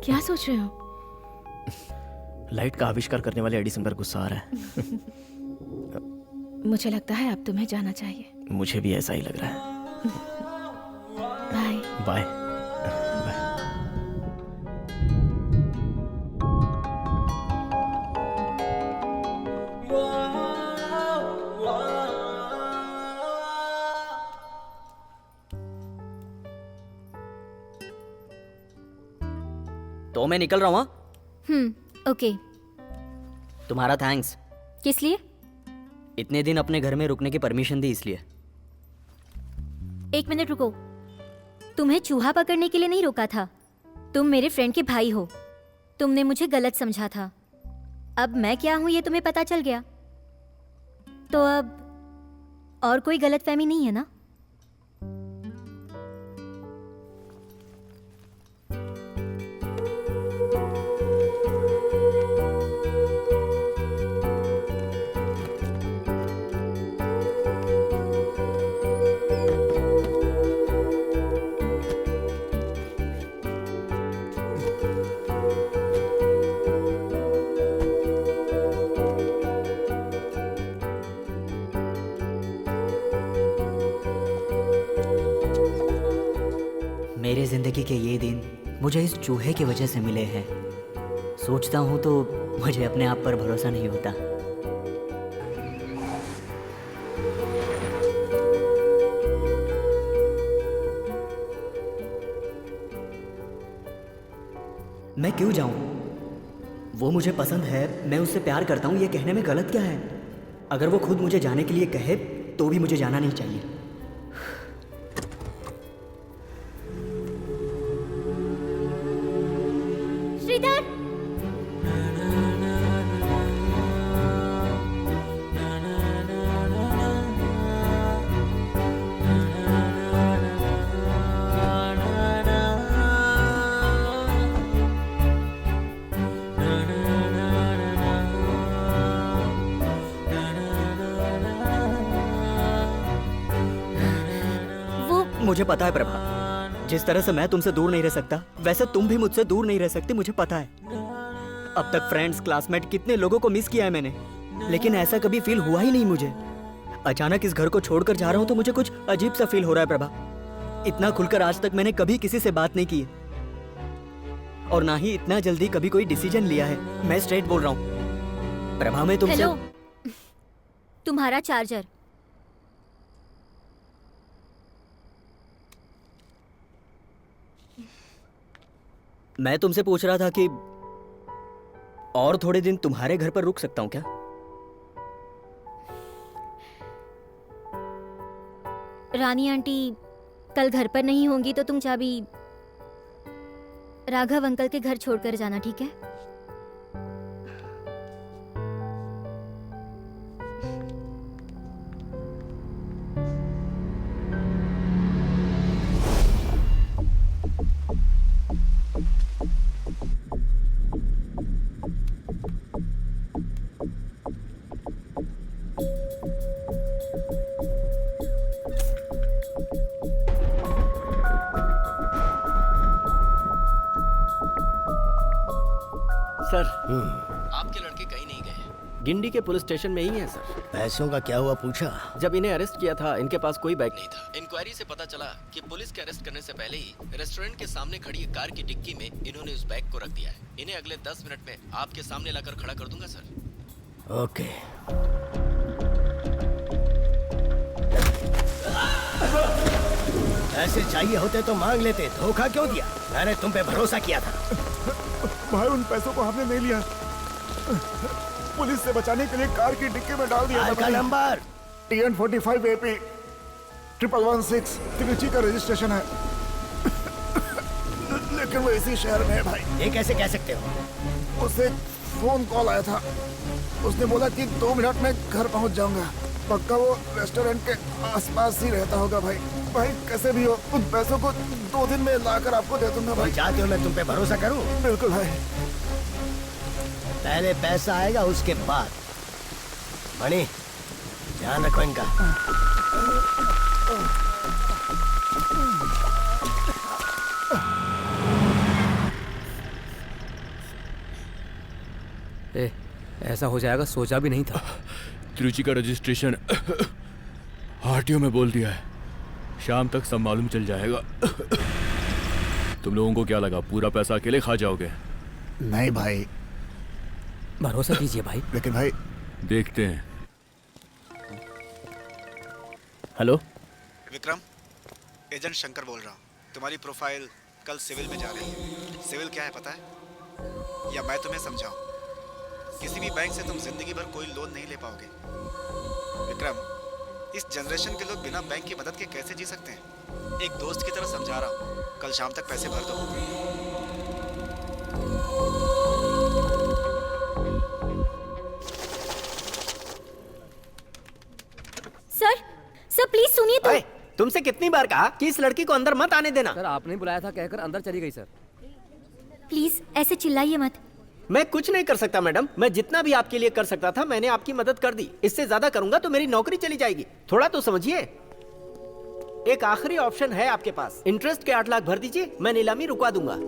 क्या सोच रहे हो? लाइट का आविष्कार करने वाले एडिसन पर गुस्सा आ रहा है। मुझे लगता है अब तुम्हें जाना चाहिए। मुझे भी ऐसा ही लग रहा है। Bye bye. तो मैं निकल रहा हूँ। ओके। तुम्हारा थैंक्स। किस लिए? इतने दिन अपने घर में रुकने की परमिशन दी इसलिए। 1 मिनट रुको। तुम्हें चूहा पकड़ने के लिए नहीं रोका था। तुम मेरे फ्रेंड के भाई हो। तुमने मुझे गलत समझा था। अब मैं क्या हूं ये तुम्हें पता चल गया, तो अब और कोई गलतफहमी नहीं है ना? मेरे जिंदगी के ये दिन मुझे इस चूहे की वजह से मिले हैं। सोचता हूँ तो मुझे अपने आप पर भरोसा नहीं होता। मैं क्यों जाऊं? वो मुझे पसंद है, मैं उससे प्यार करता हूं, ये कहने में गलत क्या है? अगर वो खुद मुझे जाने के लिए कहे तो भी मुझे जाना नहीं चाहिए। श्रीधर! मुझे पता है प्रभा, जिस तरह से मैं तुमसे दूर नहीं रह सकता वैसे तुम भी मुझसे दूर नहीं रह सकती, मुझे पता है। अब तक फ्रेंड्स, क्लासमेट, कितने लोगों को मिस किया है मैंने, लेकिन ऐसा कभी फील हुआ ही नहीं मुझे। अचानक इस घर को छोड़कर जा रहा हूं तो मुझे कुछ अजीब सा फील हो रहा है प्रभा। इतना खुलकर आज तक मैंने कभी किसी से बात नहीं की और ना ही इतना जल्दी कभी कोई डिसीजन लिया है। मैं स्ट्रेट बोल रहा हूँ प्रभा, मैं तुमसे। हेलो, तुम्हारा चार्जर। मैं तुमसे पूछ रहा था कि और थोड़े दिन तुम्हारे घर पर रुक सकता हूं क्या? रानी आंटी कल घर पर नहीं होंगी तो तुम चाबी राघव अंकल के घर छोड़कर जाना, ठीक है? सर, आपके लड़के कहीं नहीं गए। गिंडी के पुलिस स्टेशन में ही है सर। पैसों का क्या हुआ पूछा? जब इन्हें अरेस्ट किया था इनके पास कोई बैग नहीं था। इंक्वायरी इंक्वायरी से पता चला कि पुलिस के अरेस्ट करने से पहले ही रेस्टोरेंट के सामने खड़ी एक कार की डिक्की में इन्होंने उस बैग को रख दिया है। इन्हें अगले 10 मिनट में आपके सामने लाकर खड़ा कर दूंगा सर। ओके। ऐसे चाहिए होते तो मांग लेते, धोखा क्यों दिया? मैंने तुम पे भरोसा किया था। भाई उन पैसों को हमने नहीं लिया, पुलिस से बचाने के लिए कार की डिक्की में डाल दिया। कार का नंबर TN45 AP 1116 त्रिची का रजिस्ट्रेशन है, लेकिन वो इसी शहर में है भाई। ये कैसे कह सकते हो? उसे फोन कॉल आया था, उसने बोला कि 2 मिनट में घर पहुंच जाऊंगा। पक्का वो रेस्टोरेंट के आसपास ही रहता होगा भाई। भाई कैसे भी हो उन पैसों को 2 दिन में लाकर आपको दे दूंगा भाई। चाहते हो मैं तुम पे भरोसा करूं? बिल्कुल भाई। पहले पैसा आएगा उसके बाद। मणि ध्यान रखो इनका। ऐसा हो जाएगा सोचा भी नहीं था। त्रिची का रजिस्ट्रेशन आरटीओ में बोल दिया है, शाम तक सब मालूम चल जाएगा। तुम लोगों को क्या लगा पूरा पैसा अकेले खा जाओगे? नहीं भाई, भरोसा कीजिए भाई। लेकिन भाई देखते हैं। हेलो विक्रम, एजेंट शंकर बोल रहा हूँ। तुम्हारी प्रोफाइल कल सिविल में जा रही है। सिविल क्या है पता है? या मैं तुम्हें समझाऊं? किसी भी बैंक से तुम जिंदगी भर कोई लोन नहीं ले पाओगे। विक्रम, इस जनरेशन के लोग बिना बैंक की मदद के कैसे जी सकते हैं? एक दोस्त की तरह समझा रहा हूँ, कल शाम तक पैसे भर दो। सर प्लीज सुनिए तो। तुमसे कितनी बार कहा कि इस लड़की को अंदर मत आने देना। सर आपने बुलाया था कहकर अंदर चली गई। सर प्लीज ऐसे चिल्लाइए मत। मैं कुछ नहीं कर सकता मैडम, मैं जितना भी आपके लिए कर सकता था मैंने आपकी मदद कर दी। इससे ज्यादा करूंगा तो मेरी नौकरी चली जाएगी। थोड़ा तो समझिए। एक आखिरी ऑप्शन है आपके पास, इंटरेस्ट के 8 लाख भर दीजिए, मैं नीलामी रुकवा दूंगा।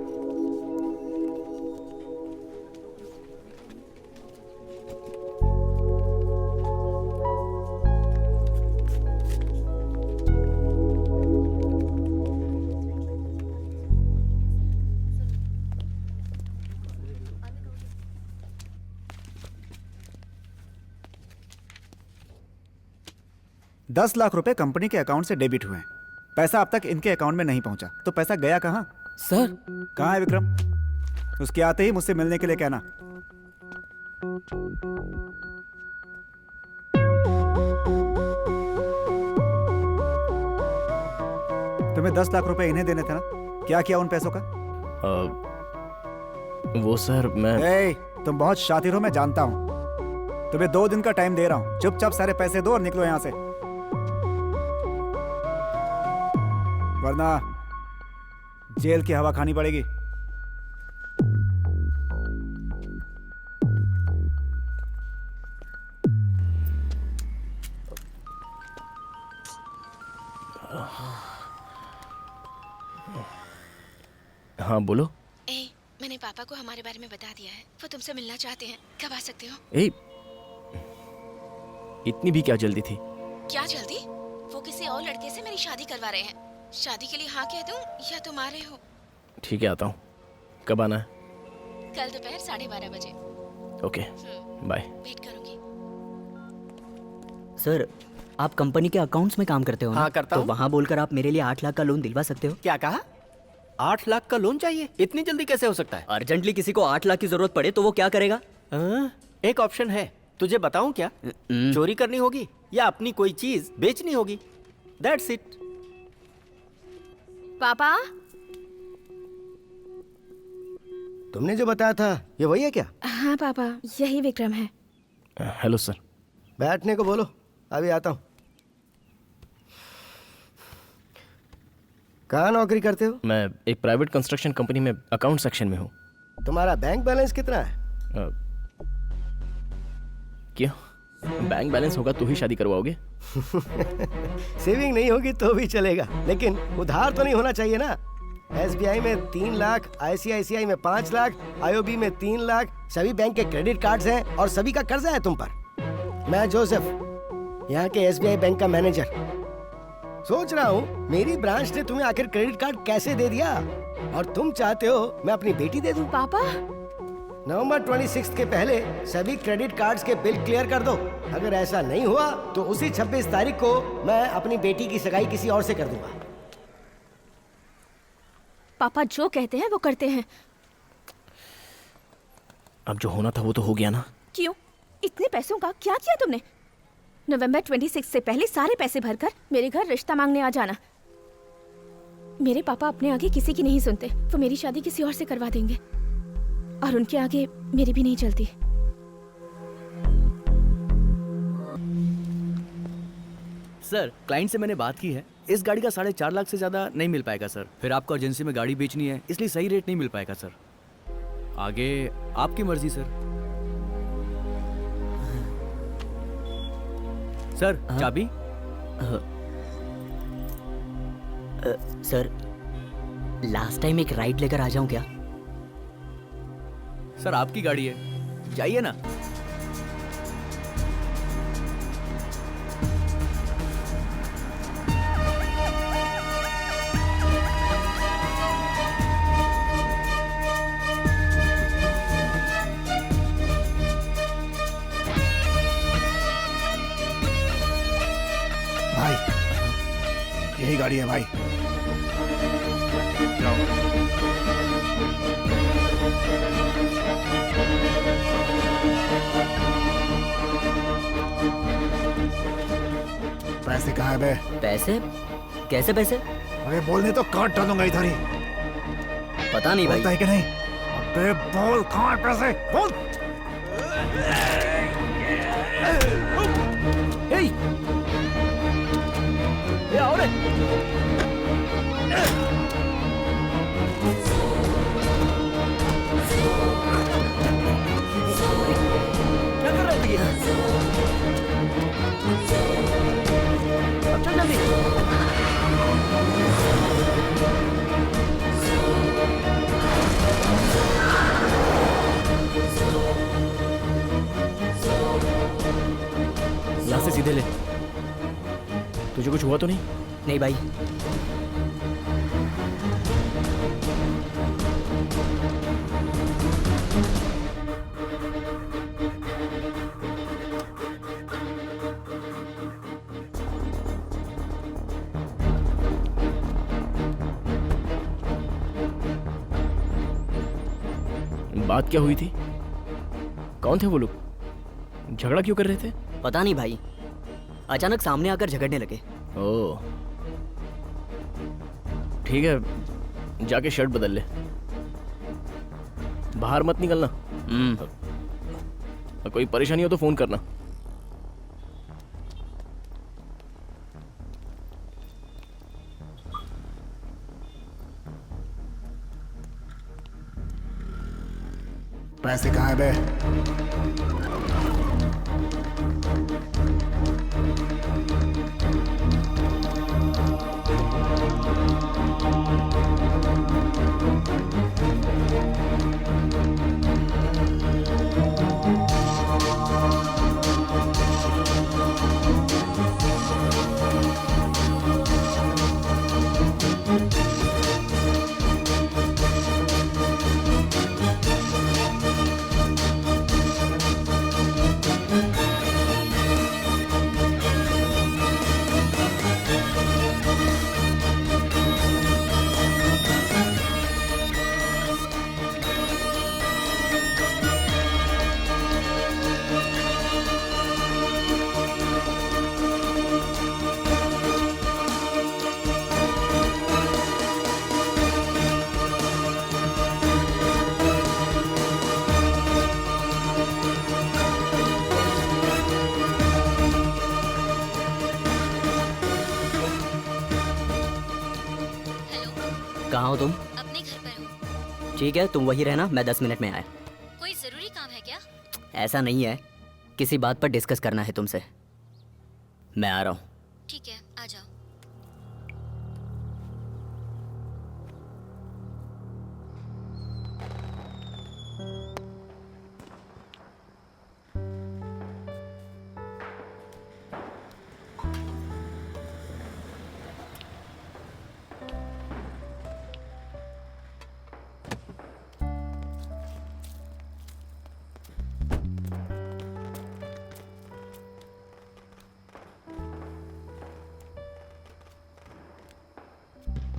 $10 लाख कंपनी के अकाउंट से डेबिट हुए हैं। पैसा अब तक इनके अकाउंट में नहीं पहुंचा, तो पैसा गया कहाँ? सर कहाँ है विक्रम? उसके आते ही मुझसे मिलने के लिए कहना। तुम्हें 10 लाख रुपए इन्हें देने थे ना? क्या किया उन पैसों का? वो सर मैं तुम बहुत शातिर हो, मैं जानता हूं। तुम्हें 2 दिन का टाइम दे रहा हूं, चुपचाप सारे पैसे दो और निकलो यहां से, वरना जेल की हवा खानी पड़ेगी। हाँ बोलो। मैंने पापा को हमारे बारे में बता दिया है, वो तुमसे मिलना चाहते हैं। कब आ सकते हो? इतनी भी क्या जल्दी थी? क्या जल्दी? वो किसी और लड़के से मेरी शादी करवा रहे हैं। शादी के लिए हाँ कह दूं या तुम आ रहे हो? ठीक है आता हूँ। कब आना है? कल दोपहर 12:30 बजे। Okay bye. वेट करूंगी। सर आप कंपनी के अकाउंट्स में काम करते हो ना? हाँ करता तो हूँ। वहाँ बोलकर आप मेरे लिए 8 लाख का लोन दिलवा सकते हो? क्या कहा? 8 लाख का लोन चाहिए? इतनी जल्दी कैसे हो सकता है? अर्जेंटली किसी को 8 लाख की जरूरत पड़े तो वो क्या करेगा? एक ऑप्शन है, तुझे बताऊं क्या? चोरी करनी होगी या अपनी कोई चीज बेचनी होगी। That's it. पापा तुमने जो बताया था ये वही है क्या? हाँ पापा, यही विक्रम है। Hello sir. बैठने को बोलो, अभी आता हूँ। कहाँ नौकरी करते हो? मैं एक प्राइवेट कंस्ट्रक्शन कंपनी में अकाउंट सेक्शन में हूँ। तुम्हारा बैंक बैलेंस कितना है? क्यों? बैंक बैलेंस होगा तो ही शादी करवाओगे? सेविंग नहीं होगी तो भी चलेगा, लेकिन उधार तो नहीं होना चाहिए ना। SBI में 3 लाख, ICICI में 5 लाख, IOB में 3 लाख, सभी बैंक के क्रेडिट कार्ड्स हैं और सभी का कर्जा है तुम पर। मैं जोसेफ, यहाँ के SBI बैंक का मैनेजर। सोच रहा हूँ मेरी ब्रांच ने तुम्हें आखिर क्रेडिट कार्ड कैसे दे दिया, और तुम चाहते हो मैं अपनी बेटी दे दूँ। पापा, नवंबर 26 के पहले सभी क्रेडिट कार्ड्स के बिल क्लियर कर दो। अगर ऐसा नहीं हुआ तो उसी 26 तारीख को मैं अपनी बेटी की सगाई किसी और से कर दूंगा। पापा जो कहते हैं वो करते हैं। अब जो होना था वो तो हो गया ना। क्यों? इतने पैसों का क्या किया तुमने? नवंबर 26 से पहले सारे पैसे भरकर मेरे घर रिश्ता मांगने आ जाना। मेरे पापा अपने आगे किसी की नहीं सुनते। वो मेरी शादी किसी और से करवा देंगे और उनके आगे मेरी भी नहीं चलती। सर, क्लाइंट से मैंने बात की है, इस गाड़ी का 4.5 लाख से ज़्यादा नहीं मिल पाएगा सर। फिर आपको एजेंसी में गाड़ी बेचनी है, इसलिए सही रेट नहीं मिल पाएगा सर। आगे आपकी मर्जी सर। सर, चाबी? सर, लास्ट टाइम एक राइड लेकर आ जाऊं क्या? सर, आपकी गाड़ी है, जाइए ना। भाई, यही गाड़ी है भाई। जाओ। पैसे कहाँ है बे? पैसे? कैसे पैसे? अरे बोलने तो काट डालूंगा इधर ही। पता नहीं भाई। बोलता है कि नहीं? अबे बोल, कहाँ है पैसे? बोल। हे! ये आओ रे! क्या कर रहे थे? अब चल जल्दी। यहाँ से सीधे ले। तुझे कुछ हुआ तो नहीं? नहीं भाई। बात क्या हुई थी? कौन थे वो लोग? झगड़ा क्यों कर रहे थे? पता नहीं भाई, अचानक सामने आकर झगड़ने लगे। ओह, ठीक है, जाके शर्ट बदल ले। बाहर मत निकलना। कोई परेशानी हो तो फोन करना। पैसे कहाँ है बे? कहाँ हो तुम? अपने घर पर हूँ। ठीक है, तुम वही रहना, मैं 10 मिनट में आया। कोई जरूरी काम है क्या? ऐसा नहीं है, किसी बात पर डिस्कस करना है तुमसे। मैं आ रहा हूँ। ठीक है, आ जाओ।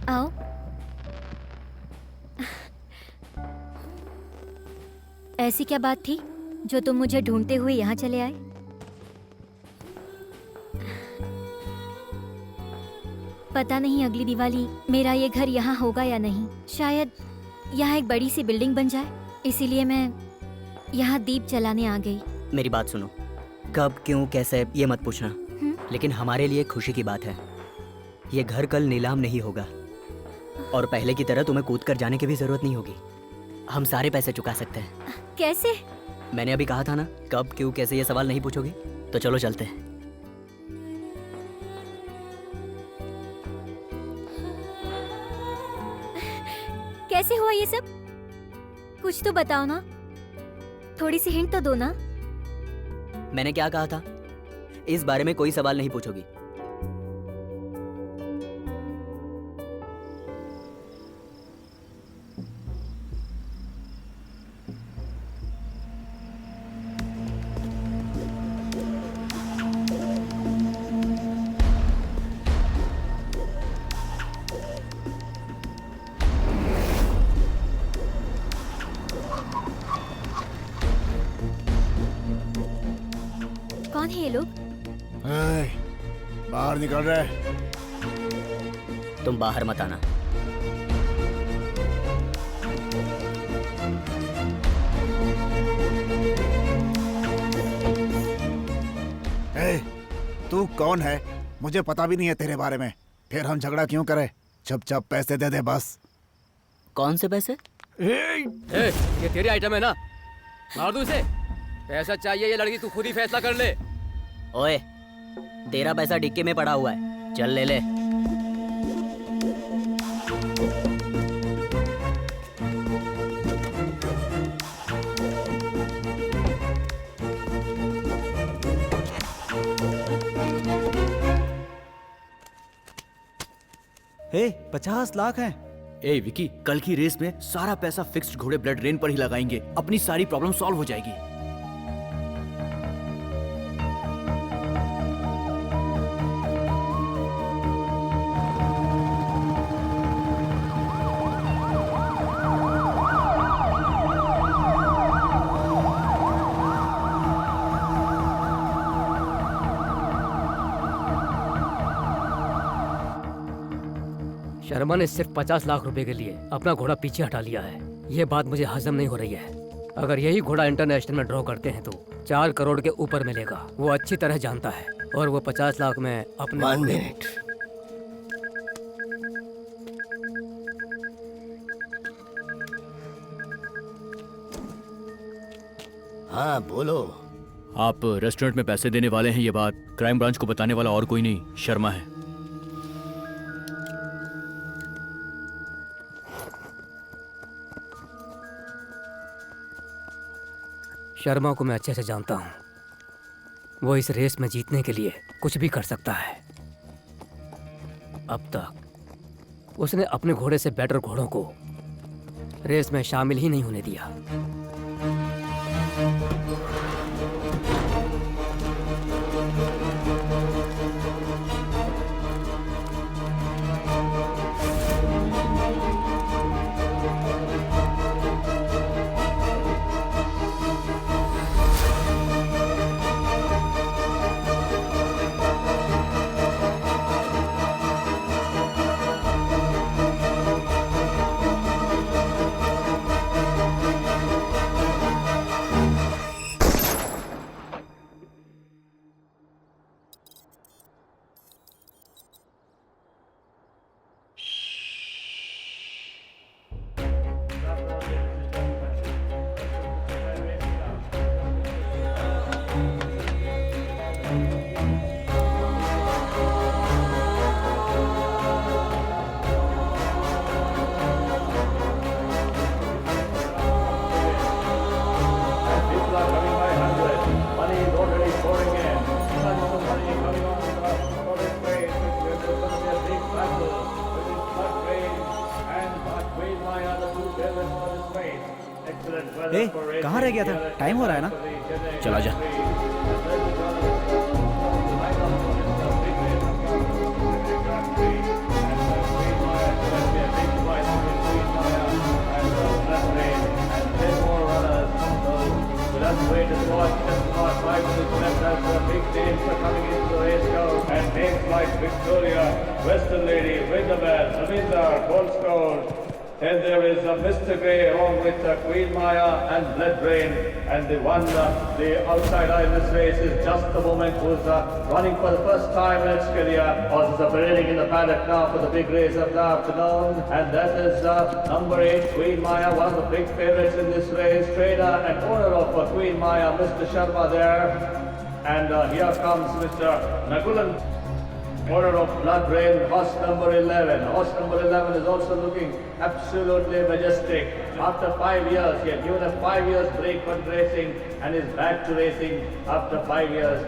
आओ। ऐसी क्या बात थी जो तुम मुझे ढूंढते हुए यहाँ चले आए? पता नहीं अगली दिवाली मेरा ये घर यहाँ होगा या नहीं। शायद यहाँ एक बड़ी सी बिल्डिंग बन जाए, इसीलिए मैं यहाँ दीप जलाने आ गई। मेरी बात सुनो, कब क्यों कैसे ये मत पूछना, लेकिन हमारे लिए खुशी की बात है। ये घर कल नीलाम नहीं होगा और पहले की तरह तुम्हें कूद कर जाने की भी जरूरत नहीं होगी। हम सारे पैसे चुका सकते हैं। कैसे? मैंने अभी कहा था ना, कब क्यों कैसे ये सवाल नहीं पूछोगे। तो चलो चलते हैं। कैसे हुआ ये सब? कुछ तो बताओ ना, थोड़ी सी हिंट तो दो ना। मैंने क्या कहा था? इस बारे में कोई सवाल नहीं पूछोगी। कौन है ये लोग? बाहर निकल रहे। तुम बाहर मत आना। तू कौन है? मुझे पता भी नहीं है तेरे बारे में। फिर हम झगड़ा क्यों करें? चुपचाप पैसे दे दे बस। कौन से पैसे? ये तेरी आइटम है ना, मार दूं इसे। पैसा चाहिए ये लड़की, तू खुद ही फैसला कर ले। ओए, तेरा पैसा डिक्की में पड़ा हुआ है, चल ले ले। हे, 50 लाख हैं। ए विकी, कल की रेस में सारा पैसा फिक्स्ड घोड़े ब्लड रेन पर ही लगाएंगे। अपनी सारी प्रॉब्लम सॉल्व हो जाएगी। शर्मा ने सिर्फ 50 लाख रुपए के लिए अपना घोड़ा पीछे हटा लिया है। ये बात मुझे हजम नहीं हो रही है। अगर यही घोड़ा इंटरनेशनल में ड्रॉ करते हैं तो 4 करोड़ के ऊपर मिलेगा। वो अच्छी तरह जानता है और वो 50 लाख में अपने 1 मिनट। हाँ बोलो। आप रेस्टोरेंट में पैसे देने वाले हैं, ये बात क्राइम ब्रांच को बताने वाला और कोई नहीं, शर्मा है। शर्मा को मैं अच्छे से जानता हूँ। वो इस रेस में जीतने के लिए कुछ भी कर सकता है। अब तक उसने अपने घोड़े से बेटर घोड़ों को रेस में शामिल ही नहीं होने दिया। कहाँ रह गया था? टाइम हो रहा है ना। चला जा। gold scored. Then there is Mr. Grey along with Queen Maya and Blood Rain. And the outside eye in this race is Just the Moment, who's running for the first time in its career. Horses are parading in the paddock now for the big race of the afternoon. And that is number 8, Queen Maya, one of the big favorites in this race. Trainer and owner of Queen Maya, Mr. Sharma there. And here comes Mr. Nagulan, owner of Blood Rain, horse number 11. Horse number 11 is also looking absolutely majestic. After 5 years, he had given a 5 years break from racing and is back to racing after 5 years.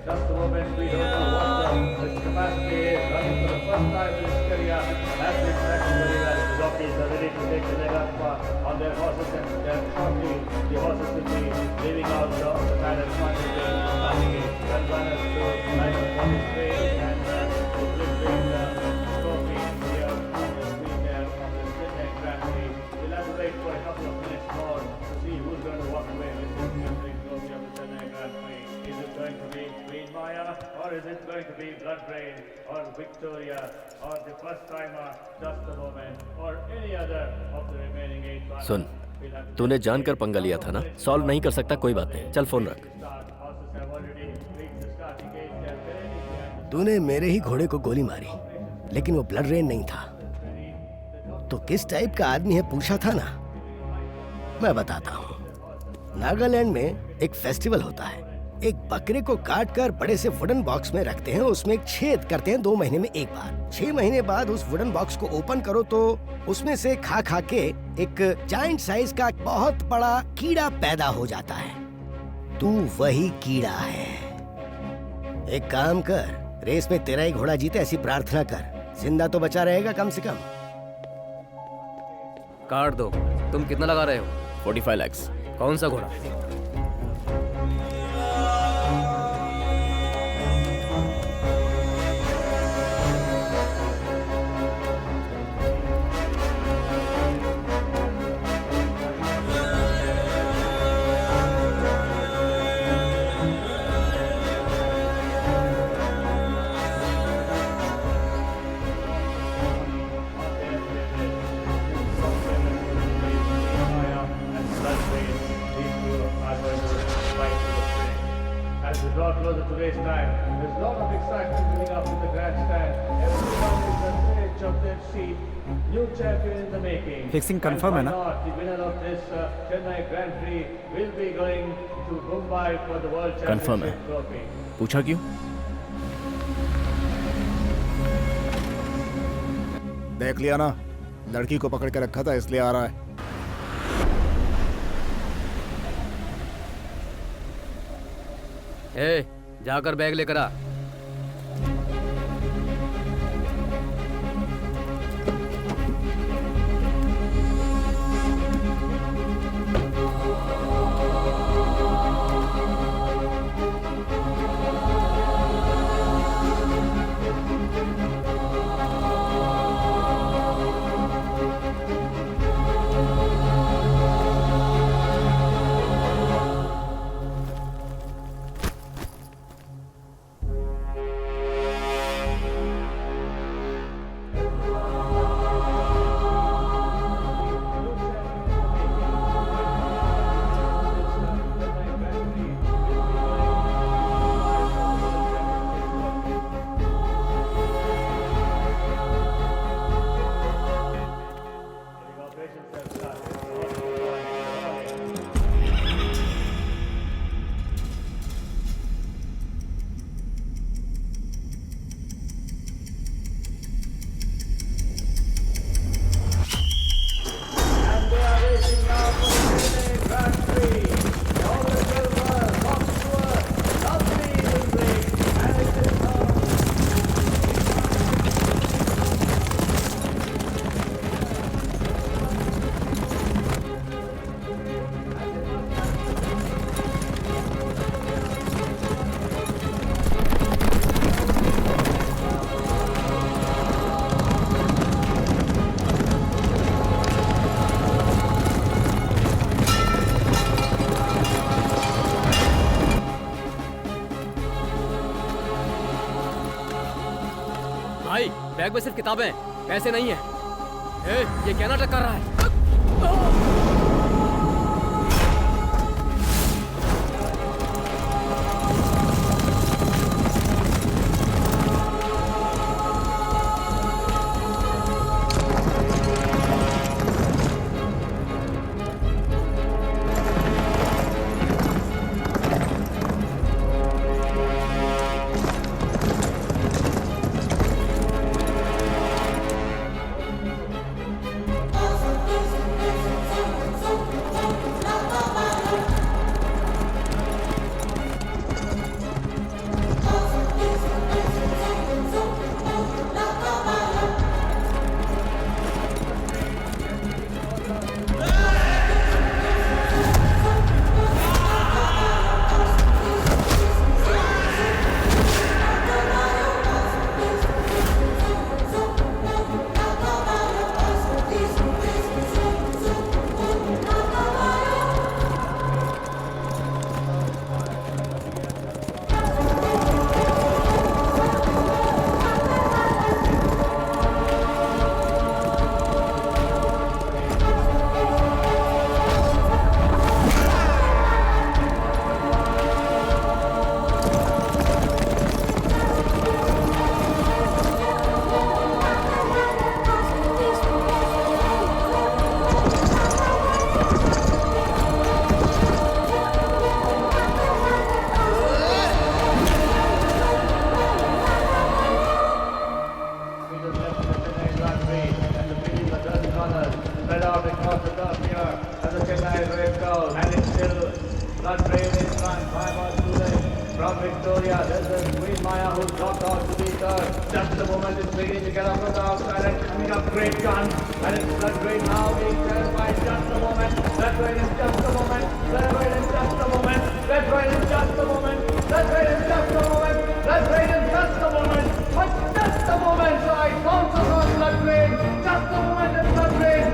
Just a moment, we don't know what his capacity is. Running for the first time in his career, has been tracking very well. The jockeys are ready to take the leg up on their horses, and then shortly the horses will be leaving out of the paddock. Well runners to line up for this race, and the glittering trophy here on the screen there on the Chennai Grand Prix. We'll have to wait for a couple of minutes more to see who's going to walk away with this glittering trophy of the Chennai Grand Prix. Is it going to be Queen Maya, or is it going to be Blood Rain, or Victoria, or the first timer, Just a Moment, or any other of the remaining 8 runners? सुन, तूने जानकर पंगा लिया था ना? Solve नहीं कर सकता, कोई बात नहीं, चल फोन रख। तूने मेरे ही घोड़े को गोली मारी, लेकिन वो ब्लड रेन नहीं था। तो किस टाइप का आदमी है पूछा था ना? मैं बताता हूँ। नागालैंड में एक फेस्टिवल होता है। एक बकरे को काट कर बड़े से वुडन बॉक्स में रखते हैं, उसमें एक छेद करते हैं 2 महीने में एक बार। 6 महीने बाद उस वुडन बॉक्स को ओपन करो तो उसमें से खा खा के एक जायंट साइज का बहुत बड़ा कीड़ा पैदा हो जाता है। तू वही कीड़ा है। एक काम कर, रेस में तेरा ही घोड़ा जीते ऐसी प्रार्थना कर, जिंदा तो बचा रहेगा कम से कम। काट दो। तुम कितना लगा रहे हो? 45 लाख। कौन सा घोड़ा? फिक्सिंग कंफर्म है ना? कंफर्म है। पूछा क्यों? देख लिया ना, लड़की को पकड़ के रखा था इसलिए आ रहा है। ए, जाकर बैग लेकर आ। बैग में सिर्फ किताबें, पैसे नहीं है। ये क्या नाटक कर रहा है? Victoria, there's a Queen Maya who dropped out to beat her. Just the moment it's beginning to get up from the outside and coming up great guns. And it's Blood Rain now being terrified. Just a moment. Blood Rain is just a moment. Blood Rain is just a moment. Blood Rain is just a moment. Blood Rain is just a moment. Blood Rain is just a moment. But just a moment. So I bounce on Blood Rain. Just a moment in Blood Rain.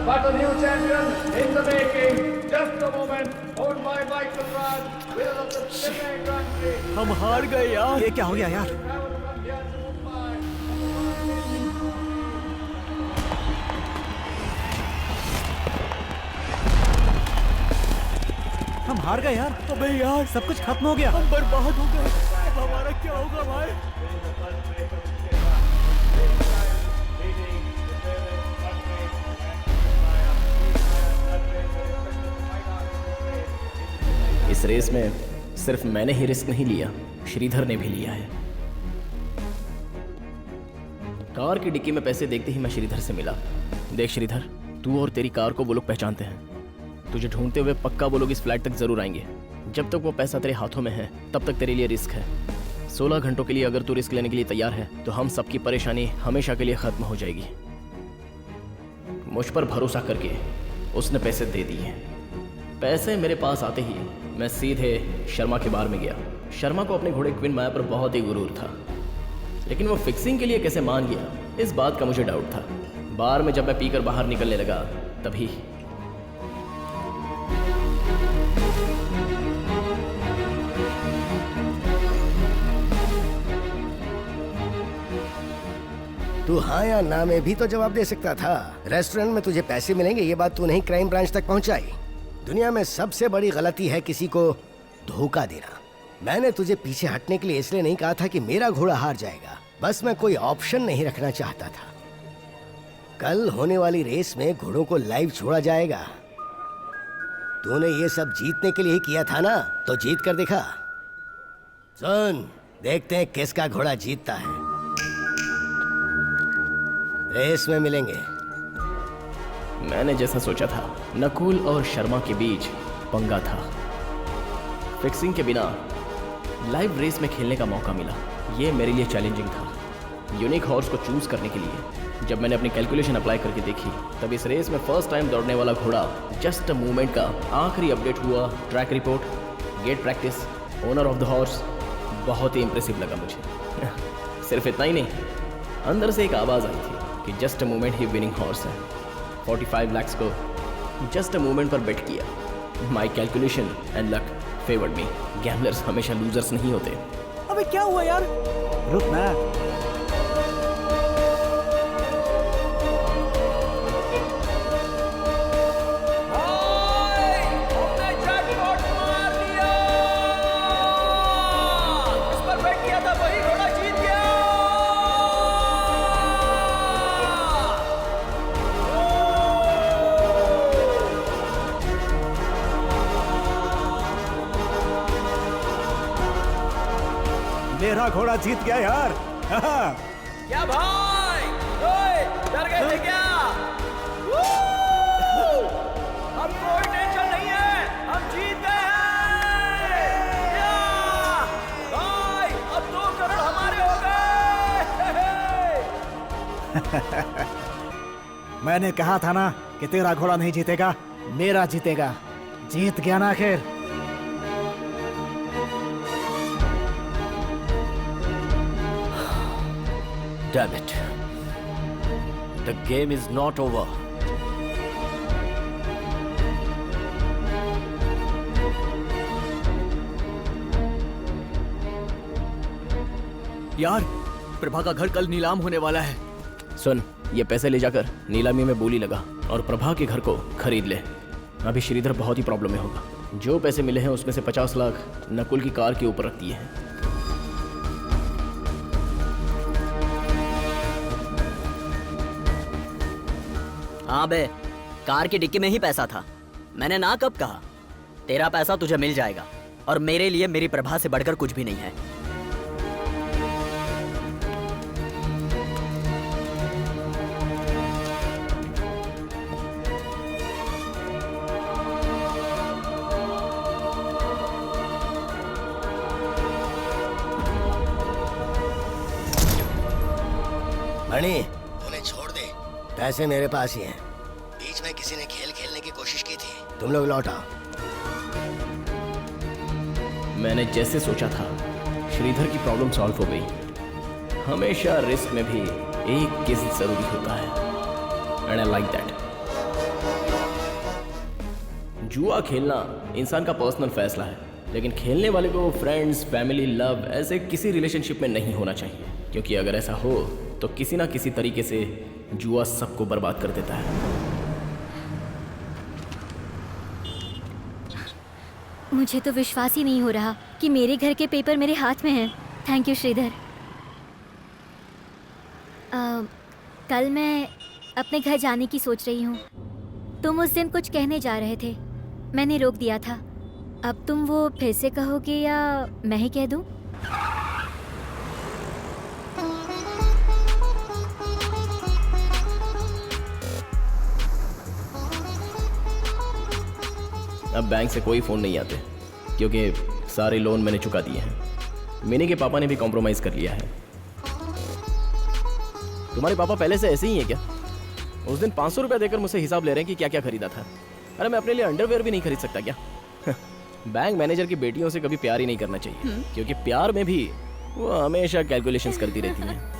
But a new champion in the making. Just a moment. Owned by Michael Raj. Winner of the Chennai Grand Prix. हम हार गए यार। ये क्या हो गया यार? हम हार गए यार। अबे यार सब कुछ खत्म हो गया। हम बर्बाद हो गए। अब हमारा क्या होगा भाई? इस रेस में सिर्फ मैंने ही रिस्क नहीं लिया, श्रीधर ने भी लिया है। कार की डिक्की में पैसे देखते ही मैं श्रीधर से मिला। देख श्रीधर, तू और तेरी कार को वो लोग पहचानते हैं। तुझे ढूंढते हुए पक्का वो लोग इस फ्लैट तक जरूर आएंगे। जब तक वो पैसा तेरे हाथों में है तब तक तेरे लिए रिस्क है। 16 घंटों के लिए अगर तू रिस्क लेने के लिए तैयार है तो हम सबकी परेशानी हमेशा के लिए खत्म हो जाएगी। मुझ पर भरोसा करके उसने पैसे दे दिए। पैसे मेरे पास आते ही मैं सीधे शर्मा के बार में गया। शर्मा को अपने घोड़े क्वीन माया पर बहुत ही गुरूर था, लेकिन वो फिक्सिंग के लिए कैसे मान गया इस बात का मुझे डाउट था। बार में जब मैं पीकर बाहर निकलने लगा तभी तू हाँ या ना में भी तो जवाब दे सकता था। रेस्टोरेंट में तुझे पैसे मिलेंगे ये बात तू नहीं क्राइम ब्रांच तक पहुंचाई। दुनिया में सबसे बड़ी गलती है किसी को धोखा देना। मैंने तुझे पीछे हटने के लिए इसलिए नहीं कहा था कि मेरा घोड़ा हार जाएगा, बस मैं कोई ऑप्शन नहीं रखना चाहता था। कल होने वाली रेस में घोड़ों को लाइव छोड़ा जाएगा। तूने ये सब जीतने के लिए ही किया था ना, तो जीत कर दिखा। सुन, देखते हैं किसका घोड़ा जीतता है। रेस में मिलेंगे। मैंने जैसा सोचा था, नकुल और शर्मा के बीच पंगा था। फिक्सिंग के बिना लाइव रेस में खेलने का मौका मिला, ये मेरे लिए चैलेंजिंग था। यूनिक हॉर्स को चूज करने के लिए जब मैंने अपनी कैलकुलेशन अप्लाई करके देखी तब इस रेस में फर्स्ट टाइम दौड़ने वाला घोड़ा जस्ट अ मूवमेंट का आखिरी अपडेट हुआ। Track report, gate practice, owner of the horse, बहुत ही इंप्रेसिव लगा मुझे। सिर्फ इतना ही नहीं, अंदर से एक आवाज आई थी कि just a moment he winning horse है। 45 लाख को जस्ट अ मोमेंट पर बेट किया। My calculation and luck favoured me. Gamblers हमेशा लूजर्स नहीं होते। अबे क्या हुआ यार? रुक ना। मेरा घोड़ा जीत गया यार। क्या भाई? ओए, डर गए थे क्या? अब कोई टेंशन नहीं है, हम जीत गए हैं। या! भाई, अब 2 करोड़ हमारे हो गए। मैंने कहा था ना कि तेरा घोड़ा नहीं जीतेगा, मेरा जीतेगा। जीत गया ना आखिर। Damn it. The game is not over. यार, प्रभा का घर कल नीलाम होने वाला है। सुन, ये पैसे ले जाकर नीलामी में बोली लगा और प्रभा के घर को खरीद ले। अभी श्रीधर बहुत ही प्रॉब्लम में होगा। जो पैसे मिले हैं उसमें से 50 लाख नकुल की कार के ऊपर रख दिए हैं। हाँ बे, कार की डिक्की में ही पैसा था। मैंने ना कब कहा? तेरा पैसा तुझे मिल जाएगा और मेरे लिए मेरी प्रभा से बढ़कर कुछ भी नहीं है। मणि, उन्हें छोड़ दे। पैसे मेरे पास ही हैं। बीच में किसी ने खेल खेलने की कोशिश की थी। तुम लोग लौट आओ। मैंने जैसे सोचा था, श्रीधर की प्रॉब्लम सॉल्व हो गई। हमेशा रिस्क में भी एक किस्त जरूरी होता है, एंड आई लाइक दैट। जुआ खेलना इंसान का पर्सनल फैसला है, लेकिन खेलने वाले को फ्रेंड्स, फैमिली, लव ऐसे किसी रिलेशनशिप में नहीं होना चाहिए, क्योंकि अगर ऐसा हो तो किसी ना किसी तरीके से जुआ सबको बर्बाद कर देता है। मुझे तो विश्वास ही नहीं हो रहा कि मेरे घर के पेपर मेरे हाथ में हैं। Thank you Sridhar. कल मैं अपने घर जाने की सोच रही हूँ। तुम उस दिन कुछ कहने जा रहे थे, मैंने रोक दिया था। अब तुम वो फिर से कहोगे या मैं ही कह दूँ? अब बैंक से कोई फ़ोन नहीं आते, क्योंकि सारे लोन मैंने चुका दिए हैं। मिनी के पापा ने भी कॉम्प्रोमाइज़ कर लिया है। तुम्हारे पापा पहले से ऐसे ही हैं क्या? उस दिन 500 रुपया देकर मुझसे हिसाब ले रहे हैं कि क्या क्या खरीदा था। अरे मैं अपने लिए अंडरवेयर भी नहीं खरीद सकता क्या? बैंक मैनेजर की बेटियों से कभी प्यार ही नहीं करना चाहिए, क्योंकि प्यार में भी वो हमेशा कैलकुलेशंस करती रहती हैं।